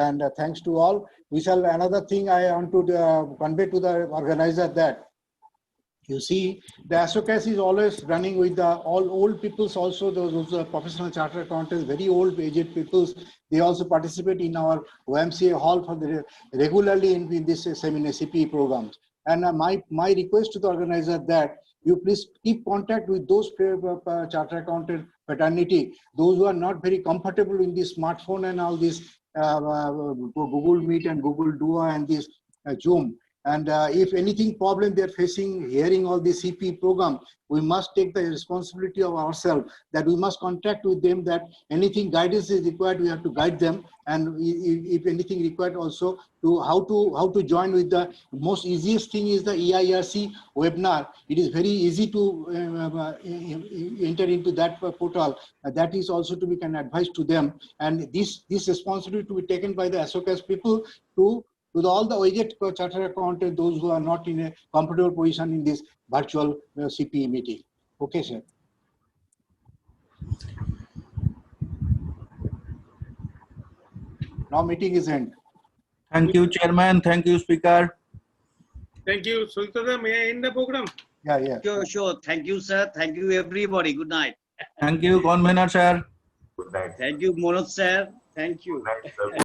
and thanks to all. We shall another thing I want to convey to the organizer that you see the Ashokas is always running with the all old peoples also, those professional chartered accountants, very old aged peoples. They also participate in our OMCA hall for the regularly in this seminar CPE programs. And my request to the organizer that you please keep contact with those chartered accountant fraternity, those who are not very comfortable in this smartphone and all this Google Meet and Google Duo and this Zoom. And if anything problem they're facing, hearing all the CP program, we must take the responsibility of ourselves that we must contact with them, that anything guidance is required, we have to guide them. And if anything required also to how to join with the most easiest thing is the EIRC webinar. It is very easy to enter into that portal. That is also to be an advice to them. And this responsibility to be taken by the ASOCAS people to with all the OIGET charter accountant, those who are not in a comfortable position in this virtual CPE meeting. Okay, sir. Now meeting is end. Thank you, Chairman. Thank you, Speaker. Thank you. Sultan, may I end the program? Yeah. Sure. Thank you, sir. Thank you, everybody. Good night. Thank you, Convener, sir. Good night. Thank you, Manoj sir. Thank you. Good night, sir.